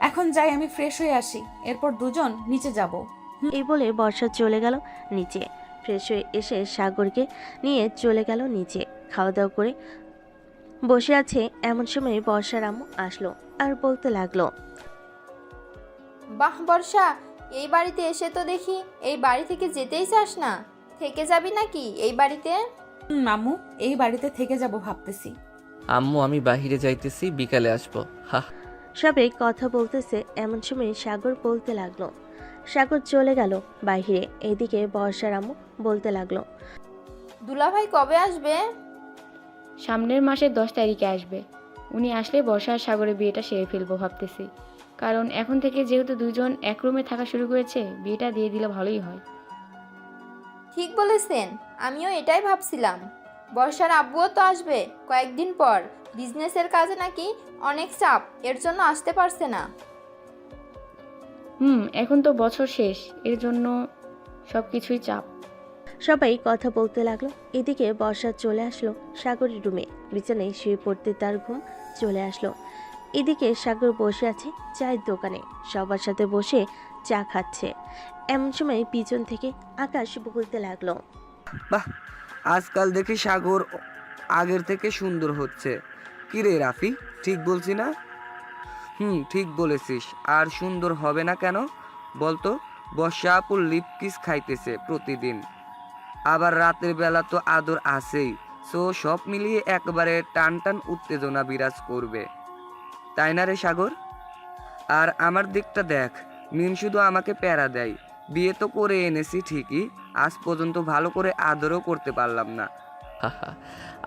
[SPEAKER 3] এখন যাই, আমি ফ্রেশ হয়ে আসি, এরপর দুজন নিচে যাব।
[SPEAKER 2] এই বলে বর্ষা চলে গেল নিচে। ফ্রেশ হয়ে এসে সাগরকে নিয়ে চলে গেল নিচে। খাওয়া দাওয়া করে বসে আছে এমন সময় বর্ষার আম্মু আসলো আর বলতে লাগলো,
[SPEAKER 4] বাহ বর্ষা, এই বাড়িতে এসে তো দেখি এই বাড়ি থেকে যেতেই চাস না। থেকে যাবি নাকি এই বাড়িতে?
[SPEAKER 3] আম্মু, এই বাড়িতে থেকে যাব ভাবতেছি।
[SPEAKER 1] আম্মু আমি বাহিরে যাইতেছি, বিকালে আসবো। হা।
[SPEAKER 2] সবাই কথা বলতেছে এমন সময় সাগর বলতে লাগলো। সাগর চলে গেল বাইরে। এদিকে বর্ষার আম্মু বলতে লাগলো,
[SPEAKER 4] দুলাভাই কবে আসবে?
[SPEAKER 7] সামনের মাসের 10 তারিখে আসবে। উনি আসলে বর্ষা আর সাগরের বিয়েটা সেরে ফেলবো ভাবতেছি। কারণ এখন থেকে যেহেতু দুজন এক রুমে থাকা শুরু করেছে, বিয়েটা দিয়ে দিলে ভালোই হয়।
[SPEAKER 4] ঠিক বলেছেন, আমিও এটাই ভাবছিলাম। বর্ষার আব্বুও তো আসবে কয়েকদিন পর। বিজনেসের কাজে নাকি অনেক চাপ, এর জন্য আসতে পারছে না।
[SPEAKER 7] এখন তো বছর শেষ, এর জন্য সব কিছুই চাপ।
[SPEAKER 2] সবাই কথা বলতে লাগলো। এদিকে বর্ষা চলে আসলো সাগরের রুমে। বিছানায় শুয়ে পড়তে তার ঘুম চলে আসলো। এদিকে সাগর বসে আছে চায়ের দোকানে, সবার সাথে বসে চা খাচ্ছে। এমন সময় পিছন থেকে আকাশ বলতে লাগলো,
[SPEAKER 9] বাহ, আজকাল দেখি সাগর আগের থেকে সুন্দর হচ্ছে। কি রে রাফি, ঠিক বলছি না? ঠিক বলেছিস। আর সুন্দর হবে না কেন বলতো? বর্ষা আপুর লিপ কিস খাইতেছে প্রতিদিন, আবার রাতের বেলা তো আদর আছেই। সো সব মিলিয়ে একবারে টান টান উত্তেজনা বিরাজ করবে, তাই না রে সাগর? আর আমার দিকটা দেখ, মিম শুধু আমাকে প্যারা দেয়। বিয়ে তো করে এনেছি ঠিকই, আজ পর্যন্ত ভালো করে আদরও করতে পারলাম না।
[SPEAKER 1] হাহা,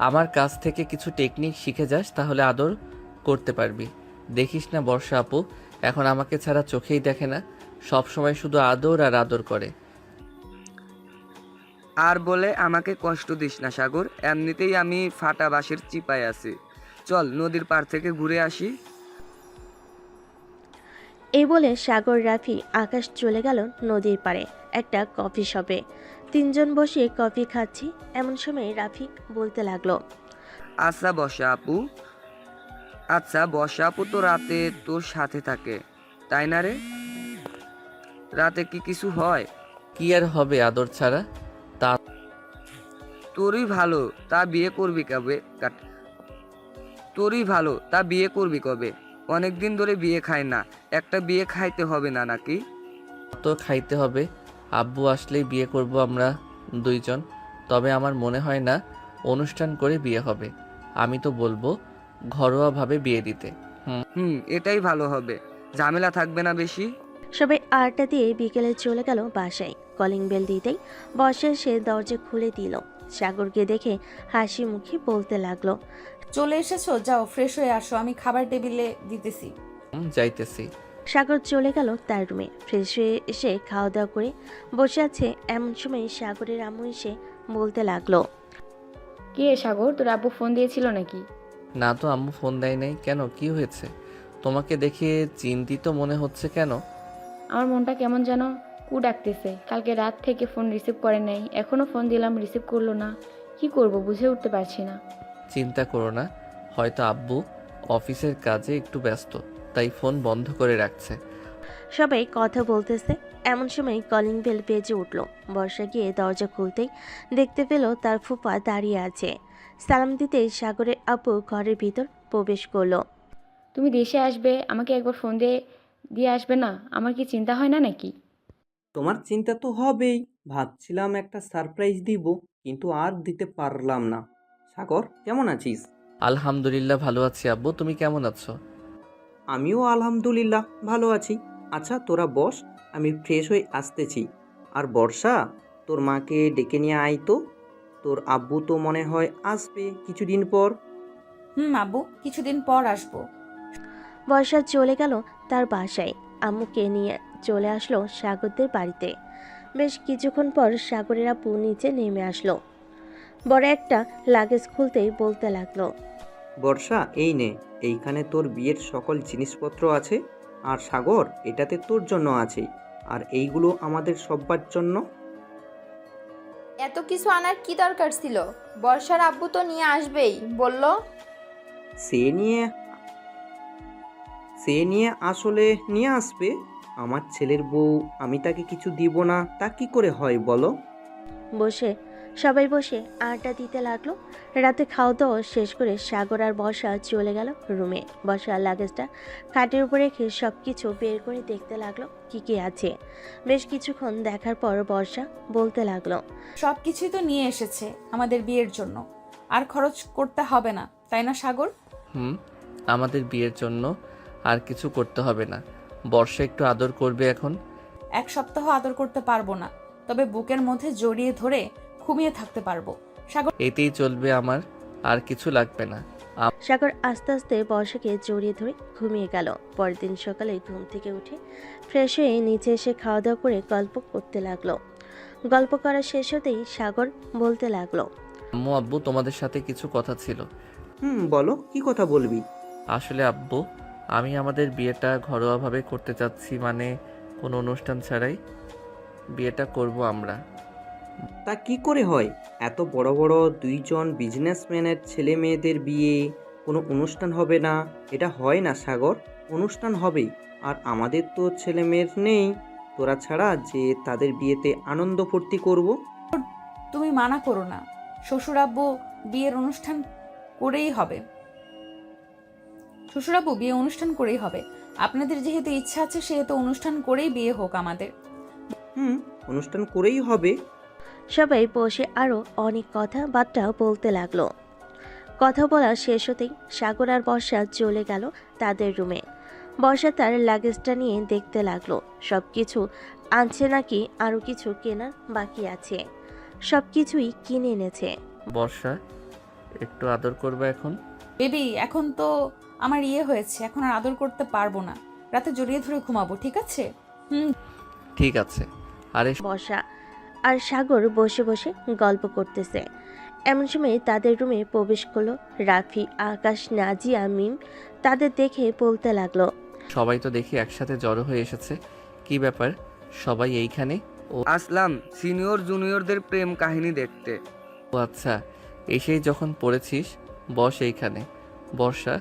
[SPEAKER 1] আমার কাছ থেকে কিছু টেকনিক শিখে যাস, তাহলে আদর করতে পারবি। দেখিস না বর্ষা আপু এখন আমাকে ছাড়া চোখেই দেখে না, সব সময় শুধু আদর আর আদর করে।
[SPEAKER 9] আর বলে আমাকে কষ্ট দিস না সাগর, এমনিতেই আমি ফাটা বাঁশের চিপায় আছি। চল নদীর পাড় থেকে ঘুরে আসি।
[SPEAKER 2] এই বলে সাগর, রাফি, আকাশ চলে গেল নদীর পাড়ে একটা কফি শপে। তিনজন বসে কফি খাচ্ছি। এমন সময় রাফি বলতে লাগলো,
[SPEAKER 9] আচ্ছা বর্ষা আপু তো রাতে তোর সাথে থাকে, তাই না রে? রাতে কি কিছু হয়?
[SPEAKER 1] কি আর হবে আদর ছাড়া?
[SPEAKER 9] তোরই ভালো, তা বিয়ে করবি কবে? তোরই ভালো, তা বিয়ে করবি কবে? অনেকদিন ধরে বিয়ে খায় না, একটা বিয়ে খাইতে হবে না নাকি?
[SPEAKER 1] তো খাইতে হবে। আব্বু আসলেই বিয়ে করব আমরা দুইজন। তবে আমার মনে হয় না অনুষ্ঠান করে বিয়ে হবে। আমি তো বলবো ঘরোয়াভাবে বিয়ে দিতে।
[SPEAKER 9] এটাই ভালো হবে, ঝামেলা থাকবে না বেশি।
[SPEAKER 2] সবাই আড্ডা দিয়ে বিকেলে চলে গেল বাসায়। কলিং বেল দিতেই বর্ষা সে দরজা খুলে দিল। সাগরকে দেখে হাসি মুখে বলতে লাগলো,
[SPEAKER 3] চলে এসেছো, যাও ফ্রেশ হয়ে আসো, আমি খাবার টেবিলে দিতেছি।
[SPEAKER 1] যাইতেছি।
[SPEAKER 2] সাগর চলে গেল তার রুমে। ফ্রেশ হয়ে এসে খাওয়া দাওয়া করে বসে আছে এমন সময় সাগরের আম্মু এসে বলতে লাগলো,
[SPEAKER 7] কি রে সাগর, তোর আব্বু ফোন দিয়েছিল নাকি?
[SPEAKER 1] না তো, আম্মু ফোন দেয় নাই। কেন, কি হয়েছে? তোমাকে দেখে চিন্তিত মনে হচ্ছে কেন?
[SPEAKER 7] আমার মনটা কেমন যেন কু ডাকতেছে, কালকে রাত থেকে ফোন রিসিভ করে নাই, এখনও ফোন দিলাম রিসিভ করলো না। কি করব বুঝে উঠতে পারছি না।
[SPEAKER 1] চিন্তা করো না, হয়তো আব্বু অফিসের কাজে একটু ব্যস্ত, তাই ফোন বন্ধ করে রাখছে।
[SPEAKER 2] সবাই কথা বলতেছে, এমন সময় কলিং বেল বেজে উঠল। বর্ষা গিয়ে দরজা খুলতেই দেখতে পেল তার ফুপা দাঁড়িয়ে আছে। সালাম দিতেই সাগরের আপু ঘরের ভিতর প্রবেশ করলো।
[SPEAKER 7] তুমি দেশে আসবে, আমাকে একবার ফোন দিয়ে আসবে না? আমার কি চিন্তা হয় না নাকি?
[SPEAKER 11] তোমার চিন্তা তো হবেই। ভাবছিলাম একটা সারপ্রাইজ দিব, কিন্তু আর দিতে পারলাম না। সাগর, কেমন আছিস?
[SPEAKER 1] আলহামদুলিল্লাহ ভালো আছি আব্বু, তুমি কেমন আছো?
[SPEAKER 11] আমিও আলহামদুলিল্লাহ ভালো আছি। আচ্ছা তোরা বস, আমি ফ্রেশ হয়ে আসতেছি। আর বর্ষা, তোর মাকে ডেকে নিয়ে আয় তো। তোর আব্বু তো মনে হয় আসবে কিছুদিন পর।
[SPEAKER 3] আব্বু কিছুদিন পর আসবো।
[SPEAKER 2] বর্ষা চলে গেল তার বাসায়। আম্মুকে নিয়ে চলে আসলো সাগরদের বাড়িতে। বেশ কিছুক্ষণ পর সাগরের আপু নিচে নেমে আসলো। বড় একটা লাগেজ খুলতেই বলতে লাগলো,
[SPEAKER 11] বর্ষা, এই নে, এইখানে তোর বিয়ের সকল জিনিসপত্র আছে। আর সাগর, এটাতে তোর জন্য আছে। আর এইগুলো আমাদের সব্বার জন্য।
[SPEAKER 4] এত কিছু আনার কি দরকার ছিল? বর্ষার আব্বু তো নিয়ে আসবেই বলল।
[SPEAKER 11] সে নিয়ে আসলে নিয়ে আসবে। আমার ছেলের বউ, আমি তাকে কিছু দিব না তা কি করে হয় বলো?
[SPEAKER 2] সবাই বসে আড্ডা দিতে লাগলো। রাতে খাওয়া দাওয়া শেষ করে সাগর আর বর্ষা চলে গেল রুমে। বর্ষা লাগেজটা খাটের উপর রেখে সব কিছু বের করে দেখতে লাগলো কি কি আছে। বেশ কিছুক্ষণ দেখার পর বর্ষা বলতে লাগলো,
[SPEAKER 3] সব কিছুই তো নিয়ে এসেছে আমাদের বিয়ের জন্য, আর খরচ করতে হবে না, তাই না সাগর?
[SPEAKER 1] আমাদের বিয়ের জন্য আর কিছু করতে হবে না। বর্ষা একটু আদর করবে এখন।
[SPEAKER 3] 1 সপ্তাহ আদর করতে পারবো না, তবে বুকের মধ্যে জড়িয়ে ধরে ঘুমিয়ে থাকতে পারবো। সাগর,
[SPEAKER 1] এতেই চলবে আমার, আর কিছু লাগবে না।
[SPEAKER 2] সাগর আস্তে আস্তে বর্ষাকে জড়িয়ে ধরে ঘুমিয়ে গেল। পরের দিন সকালে ঘুম থেকে উঠে ফ্রেশ হয়ে নিচে এসে খাওয়া দাওয়া করে গল্প করতে লাগলো। গল্প করা শেষ হতেই সাগর বলতে লাগলো,
[SPEAKER 1] আম্মু আব্বু তোমাদের সাথে কিছু কথা ছিল।
[SPEAKER 11] বলো, কি কথা বলবি?
[SPEAKER 1] আসলে আব্বু, আমি আমাদের বিয়েটা ঘরোয়াভাবে করতে চাচ্ছি, মানে কোনো অনুষ্ঠান ছাড়াই বিয়েটা করব আমরা।
[SPEAKER 11] তা কি করে হয়? এত বড় বড় 2 জন বিজনেসম্যানের ছেলে মেয়েদের বিয়ে কোনো অনুষ্ঠান হবে না? এটা হয় না সাগর। অনুষ্ঠান হবে। আর আমাদের তো ছেলে মেয়ের নেই তোরা ছাড়া যে তাদের বিয়েতে আনন্দ ফুর্তি করব।
[SPEAKER 3] তুমি মানা করো না। শ্বশুর আব্বু বিয়ের অনুষ্ঠান করেই হবে। আপনাদের যেহেতু ইচ্ছা আছে, সেহেতু অনুষ্ঠান করেই বিয়ে হোক আমাদের।
[SPEAKER 11] অনুষ্ঠান করেই হবে।
[SPEAKER 2] সবাই বসে আরো অনেক কথাবার্তা বলতে লাগলো। কথা বলা শেষ হতেই সাগর আর বর্ষা চলে গেল তাদের রুমে। বর্ষা তার লাগেজটা নিয়ে দেখতে লাগলো সব কিছু আনছে নাকি আরো কিছু কেনার বাকি আছে। সব কিছুই কিনে এনেছে।
[SPEAKER 1] বর্ষা, একটু আদর করবে এখন।
[SPEAKER 3] বেবি, এখন তো আমার হয়েছে, এখন আর আদর করতে পারবো না। রাতে জড়িয়ে ধরে ঘুমাবো, ঠিক আছে?
[SPEAKER 1] ঠিক আছে। আরে
[SPEAKER 2] বর্ষা আর সাগর বসে বসে গল্প করতেছে। এমন সময় তাদের রুমে প্রবেশ করলো রাফি, আকাশ, নাজিয়া, মিম। তাদের দেখে বলতে লাগলো,
[SPEAKER 1] সবাই তো দেখি একসাথে জড়ো হয়ে এসেছে, কি ব্যাপার সবাই এইখানে?
[SPEAKER 9] আসলাম সিনিয়র জুনিয়রদের প্রেম কাহিনী দেখতে।
[SPEAKER 1] ও আচ্ছা, এসেই যখন পড়েছিস বস এইখানে। বর্ষা,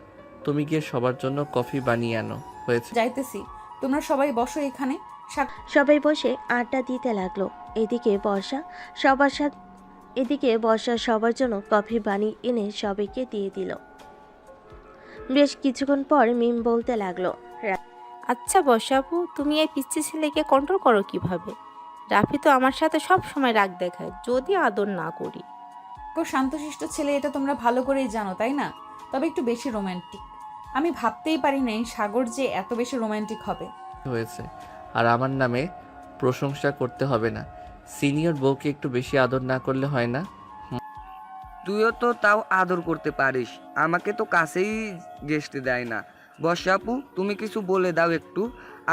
[SPEAKER 1] তুমি গিয়ে সবার জন্য কফি বানিয়ে আনো। হয়েছে?
[SPEAKER 3] যাইতেছি, তোমরা সবাই বসো এখানে।
[SPEAKER 2] সবাই বসে আড্ডা দিতে লাগলো। এদিকে বর্ষা সবার জন্য কফি বানিয়ে এনে সবাইকে দিয়ে দিল। বেশ কিছুক্ষণ পর মিম বলতে লাগলো,
[SPEAKER 10] আচ্ছা বর্ষাপু, তুমি এই পিচ্ছি ছেলেকে কন্ট্রোল করো কিভাবে? রাফি তো আমার সাথে সব সময় রাগ দেখায় যদি আদর না করি।
[SPEAKER 3] শান্তশিষ্ট ছেলে, এটা তোমরা ভালো করেই জানো, তাই না? তবে একটু বেশি রোমান্টিক। আমি ভাবতেই পারি নাই সাগর যে এত বেশি রোমান্টিক হবে।
[SPEAKER 1] হয়েছে, আর আমার নামে প্রশংসা করতে হবে না। সিনিয়র বউকে একটু বেশি আদর না করলে হয় না?
[SPEAKER 9] তুইও তো তাও আদর করতে পারিস, আমাকে তো কাছেই ঘেঁষতে দেয় না। বর্ষাপু, তুমি কিছু বলে দাও একটু।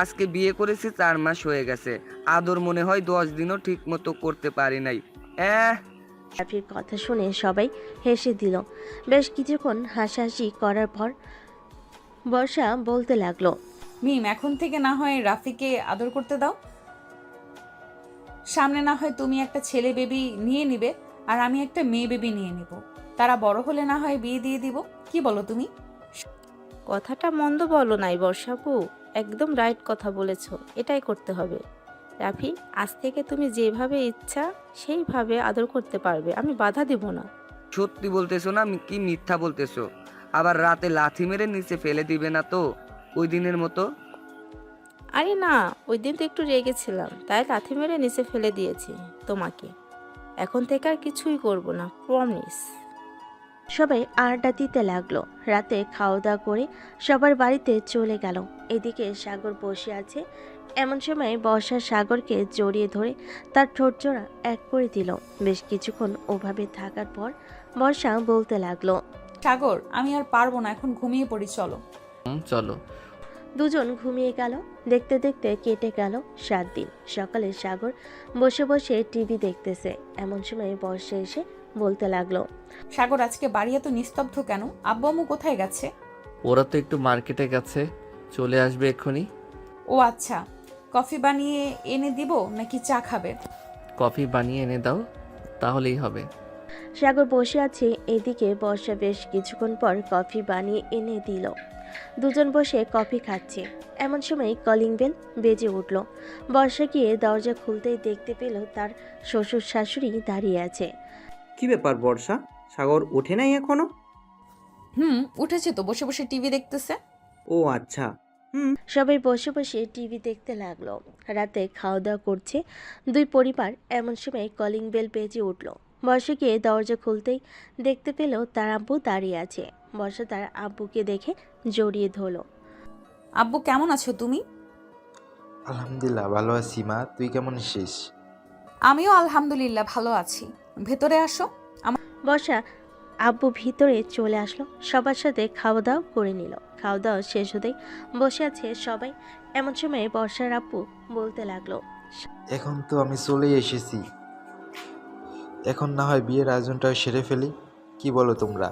[SPEAKER 9] আজকে বিয়ে করেছি 4 মাস হয়ে গেছে, আদর মনে হয় 10 দিনও ঠিক মতো করতে পারি নাই।
[SPEAKER 2] রাফির কথা শুনে সবাই হেসে দিল। বেশ কিছুক্ষণ হাসাহাসি করার পর বর্ষা বলতে লাগলো,
[SPEAKER 3] মিম, এখন থেকে না হয় রাফিকে আদর করতে দাও। সামনে না হয় তুমি একটা ছেলে বেবি নিয়ে নিবে আর আমি একটা মেয়ে বেবি নিয়ে নিব। তারা বড় হলে না হয় বিয়ে দিয়ে দিব। কি বলো তুমি?
[SPEAKER 10] কথাটা মন্দ বলো নাই বর্ষাপু, একদম রাইট কথা বলেছ। এটাই করতে হবে। রাফি, আজ থেকে তুমি যেভাবে ইচ্ছা সেইভাবে আদর করতে পারবে, আমি বাধা দেব না।
[SPEAKER 9] সত্যি বলতেছো না কি মিথ্যা বলতেছো? আবার রাতে লাথি মেরে নিচে ফেলে দিবে না তো ওই দিনের মতো?
[SPEAKER 10] আরে না, ওই দিন তো একটু রেগেছিলাম, তাই লাথি মেরে নিচে ফেলে দিয়েছি তোমাকে। এখন থেকে আর কিছুই করব না, প্রমিস।
[SPEAKER 2] সবাই আড্ডা দিতে লাগলো। রাতে খাওয়া দাওয়া করে সবার বাড়িতে চলে গেল। এদিকে সাগর বসে আছে। এমন সময় বর্ষা সাগরকে জড়িয়ে ধরে তার ঠোঁটজোড়া এক করে দিল। বেশ কিছুক্ষণ ওভাবে থাকার পর বর্ষা বলতে লাগলো,
[SPEAKER 3] সাগর, আমি আর পারবো না, এখন ঘুমিয়ে পড়ি, চলো।
[SPEAKER 1] চলো।
[SPEAKER 2] দুজন ঘুমিয়ে গেল। দেখতে দেখতে কেটে গেল 7 দিন। সকালে সাগর বসে বসে টিভি দেখতেছে। এমন সময় বর্ষা এসে বলতে লাগলো,
[SPEAKER 3] সাগর, আজকে বাড়ি এত নিস্তব্ধ কেন? আব্বু আম্মু কোথায় গেছে?
[SPEAKER 1] ওরা তো একটু মার্কেটে গেছে, চলে আসবে এক্ষুনি।
[SPEAKER 3] ও আচ্ছা, কফি বানিয়ে এনে দিব নাকি চা খাবে?
[SPEAKER 1] কফি বানিয়ে এনে দাও, তাহলেই হবে।
[SPEAKER 2] সাগর বসে আছে। এদিকে বর্ষা বেশ কিছুক্ষণ পর কফি বানিয়ে এনে দিল। দুজন বসে কফি খাচ্ছে। এমন সময় কলিং বেল বেজে উঠল। বর্ষা গিয়ে দরজা খুলতেই দেখতে পেল তার শ্বশুর শাশুড়ি দাঁড়িয়ে আছে।
[SPEAKER 11] কি ব্যাপার বর্ষা, সাগর ওঠে নাই এখনো?
[SPEAKER 3] উঠেছে তো, বসে বসে টিভি দেখতেছে।
[SPEAKER 11] ও আচ্ছা।
[SPEAKER 2] সবাই বসে বসে টিভি দেখতে লাগলো। রাতে খাওয়া দাওয়া করছে দুই পরিবার। এমন সময় কলিং বেল বেজে উঠল। বর্ষা গিয়ে দরজা খুলতেই দেখতে পেল তার আব্বু দাঁড়িয়ে আছে। বর্ষা তার আব্বুকে দেখে জড়িয়ে ধরল।
[SPEAKER 3] আব্বু, কেমন আছো তুমি?
[SPEAKER 12] আলহামদুলিল্লাহ ভালো আছি মা, তুই কেমন আছিস?
[SPEAKER 3] আমিও আলহামদুলিল্লাহ ভালো আছি। ভেতরে আসো।
[SPEAKER 2] বর্ষা আব্বু ভিতরে চলে আসলো। সবার সাথে খাওয়া দাওয়া করে নিল। খাওয়া দাওয়া শেষ হতেই বসে আছে সবাই। এমন সময় বর্ষার আব্বু বলতে লাগলো,
[SPEAKER 12] এখন তো আমি চলেই এসেছি, এখন না হয় বিয়ের আয়োজনটা সেরে ফেলি, কি বলো তোমরা?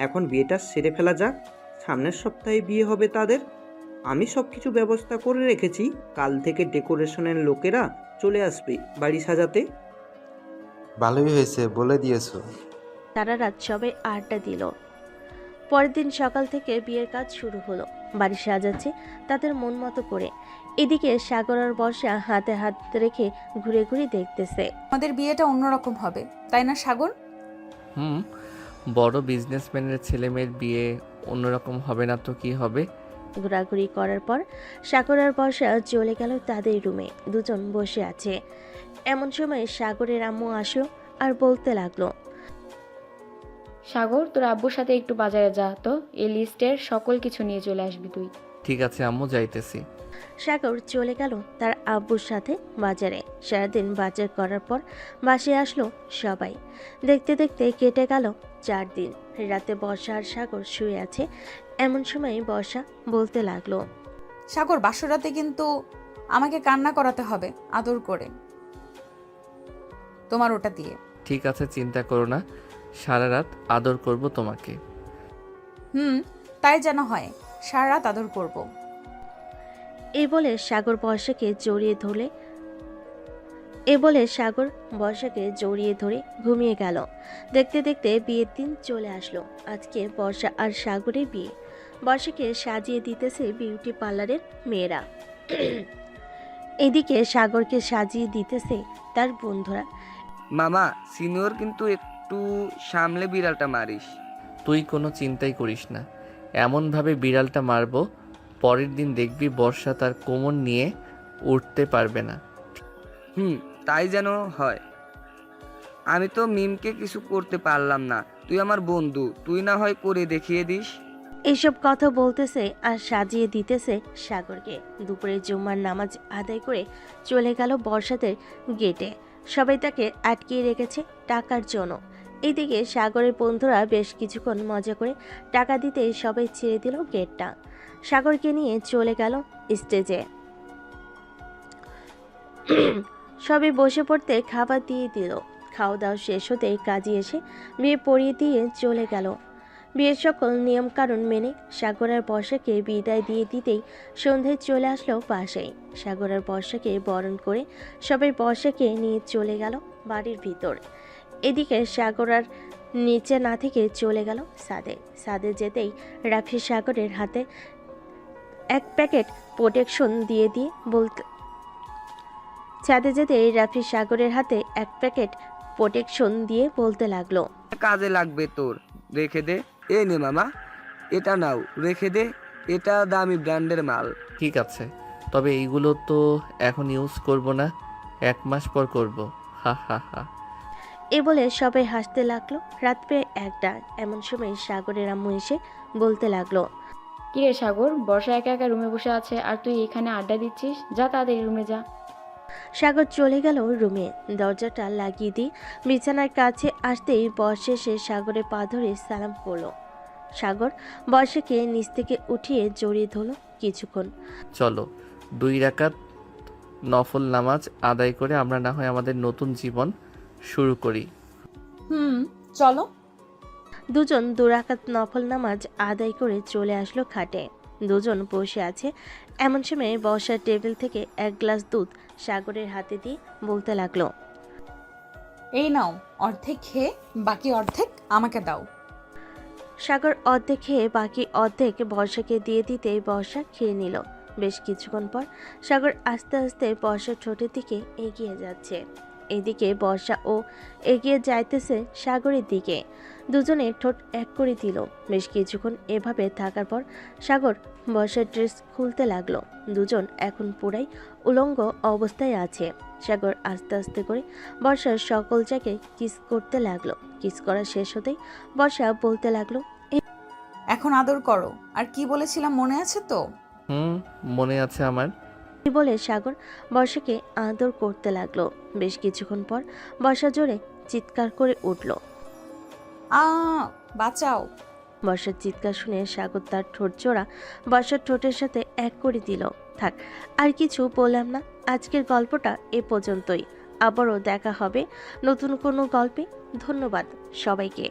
[SPEAKER 11] এখন বিয়েটা সেরে ফেলা যাক, সামনের সপ্তাহে বিয়ে হবে তাদের। আমি সব কিছু ব্যবস্থা করে রেখেছি, কাল থেকে ডেকোরেশনের লোকেরা চলে আসবে বাড়ি সাজাতে।
[SPEAKER 12] ভালোই হয়েছে বলে দিয়েছো।
[SPEAKER 2] সারা রাত সবাই আড্ডা দিল। পরের দিন সকাল থেকে বিয়ের কাজ শুরু হলো। বাড়ি সাজাচ্ছে তাদের মন মতো করে। এদিকে সাগর আর বর্ষা হাতে হাত রেখে ঘুরে ঘুরে দেখতেছে।
[SPEAKER 3] আমাদের বিয়েটা অন্যরকম হবে, তাই না সাগর?
[SPEAKER 1] বড় বিজনেসম্যানের ছেলে মেয়ের বিয়ে অন্যরকম হবে না তো কি হবে?
[SPEAKER 2] ঘোরাঘুরি করার পর সাগর আর বর্ষা চলে গেল তাদের রুমে। দুজন বসে আছে। এমন সময় সাগরের আম্মু আসলো আর বলতে লাগলো,
[SPEAKER 7] সাগর, তোর আব্বুর সাথে একটু বাজারে যা তো, এই লিস্টের সকল কিছু নিয়ে চলে আসবি তুই।
[SPEAKER 1] ঠিক আছে আম্মু, যাইতেছি।
[SPEAKER 2] সাগর চলে গেল তার আব্বুর সাথে বাজারে। সারাদিন বাজার করার পর বাসায় আসলো সবাই। দেখতে দেখতে কেটে গেল 4 দিন। রাতে বর্ষা আর সাগর শুয়ে আছে। এমন সময় বর্ষা বলতে লাগলো,
[SPEAKER 3] সাগর, বাসরাতে কিন্তু আমাকে কান্না করাতে হবে আদর করে, তোমার ওটা দিয়ে।
[SPEAKER 1] ঠিক আছে, চিন্তা করো না, সারা রাত আদর করব তোমাকে।
[SPEAKER 3] তাই যেন হয়, সারা রাত আদর করব।
[SPEAKER 2] এই বলে সাগর বর্ষাকে জড়িয়ে ধরে ঘুমিয়ে গেল। দেখতে দেখতে বিয়ের দিন চলে আসলো। আজকে বর্ষা আর সাগরের বিয়ে। বর্ষাকে সাজিয়ে দিতেছে বিউটি পার্লারের মেয়েরা। এদিকে সাগরকে সাজিয়ে দিতেছে তার বন্ধুরা।
[SPEAKER 9] মামা, সিনিয়র কিন্তু একটু সামলে বিড়ালটা মারিস।
[SPEAKER 1] তুই কোনো চিন্তাই করিস না, এমনভাবে বিড়ালটা মারবো পরের দিন দেখবি বর্ষা তার কোমর নিয়ে উঠতে পারবে না।
[SPEAKER 9] তাই যেন হয়। আমি তো মিমকে কিছু করতে পারলাম না, তুই আমার বন্ধু, তুই না হয় করে দেখিয়ে দিস।
[SPEAKER 2] এইসব কথা বলতেছে আর সাজিয়ে দিতেছে সাগরকে। দুপুরে জুম্মার নামাজ আদায় করে চলে গেল বর্ষাদের গেটে। সবাই তাকে আটকিয়ে রেখেছে টাকার জন্য। এদিকে সাগরের বন্ধুরা বেশ কিছুক্ষণ মজা করে টাকা দিতে সবাই ছেড়ে দিল গেটটা। সাগরকে নিয়ে চলে গেল স্টেজে। সবাই বসে পড়তে খাবার দিয়ে দিল। খাওয়া দাওয়া শেষ হতে কাজী এসে বিয়ে পড়িয়ে দিয়ে চলে গেল। বিয়ের সকল নিয়মকানুন মেনে সাগর আর বর্ষাকে বিদায় দিয়ে দিতেই সন্ধ্যায় চলে আসলো বাসায়। সাগর আর বর্ষাকে বরণ করে সবাই বর্ষাকে নিয়ে চলে গেল বাড়ির ভিতর। এদিকে সাগর আর নিচে না থেকে চলে গেল সাদে যেতেই রাফি সাগরের হাতে এক প্যাকেট প্রোটেকশন দিয়ে বলতে ছাদে যেতেই রাফি সাগরের হাতে এক প্যাকেট প্রোটেকশন দিয়ে বলতে লাগলো,
[SPEAKER 9] কাজে লাগবে তোর, রেখে দে। এ নে মামা, এটা নাও, রেখে দে, এটা দামি ব্র্যান্ডের মাল।
[SPEAKER 1] ঠিক আছে, তবে এইগুলো তো এখন ইউজ করব না, 1 মাস পর করব। হা হা হা।
[SPEAKER 2] এ বলে সবাই হাসতে লাগলো। রাত প্রায় 1টা। এমন সময় সাগরের আম্মু এসে বলতে লাগলো,
[SPEAKER 7] কিরে সাগর, বর্ষা একা একা রুমে বসে আছে আর তুই এখানে আড্ডা দিচ্ছিস? যা তাড়াতাড়ি রুমে যা।
[SPEAKER 2] সাগর চলে গেল রুমে। দরজাটা লাগিয়ে দিয়ে বিছানার কাছে আসতেই বর্ষা এসে সাগরের পা ধরে সালাম করলো। সাগর বর্ষাকে নিচ থেকে উঠিয়ে জড়িয়ে ধরল কিছুক্ষণ।
[SPEAKER 1] চলো 2 রাকাত নফল নামাজ আদায় করে আমরা না হয় আমাদের নতুন জীবন শুরু করি।
[SPEAKER 3] চলো।
[SPEAKER 2] দুজন 2 রাকাত নফল নামাজ আদায় করে চলে আসলো খাটে। দুজন বসে আছে। এমন সময় বর্ষার টেবিল থেকে 1 গ্লাস দুধ সাগরের হাতে দিয়ে বলতে লাগলো,
[SPEAKER 3] এই নাও, অর্ধেক খেয়ে বাকি অর্ধেক আমাকে দাও।
[SPEAKER 2] সাগর অর্ধেক খেয়ে বাকি অর্ধেক বর্ষাকে দিয়ে দিতেই বর্ষা খেয়ে নিল। বেশ কিছুক্ষণ পর সাগর আস্তে আস্তে বর্ষার ঠোঁটের দিকে এগিয়ে যাচ্ছে। এদিকে বর্ষা ও এগিয়ে যাইতেছে সাগরের দিকে। দুজনে ঠোঁট এক করে দিল। বেশ কিছুক্ষণ এভাবে থাকার পর সাগর বর্ষার ড্রেস খুলতে লাগলো। দুজন এখন পুরাই উলঙ্গ অবস্থায় আছে। সাগর আস্তে আস্তে করে বর্ষার সকল জায়গায় কিস করতে লাগলো। কিস করা শেষ হতেই বর্ষা বলতে লাগলো,
[SPEAKER 3] এখন আদর করো। আর কি বলেছিলাম মনে আছে তো?
[SPEAKER 1] মনে আছে আমার।
[SPEAKER 2] বলে সাগর বর্ষাকে আদর করতে লাগলো। বেশ কিছুক্ষণ পর বর্ষা জোরে চিৎকার করে উঠল।
[SPEAKER 3] বাঁচাও!
[SPEAKER 2] বর্ষার চিৎকার শুনে সাগর তার ঠোঁট জোড়া বর্ষার ঠোঁটের সাথে এক করে দিল। থাক, আর কিছু বললাম না। আজকের গল্পটা এ পর্যন্তই। আবারও দেখা হবে নতুন কোনো গল্পে। ধন্যবাদ সবাইকে।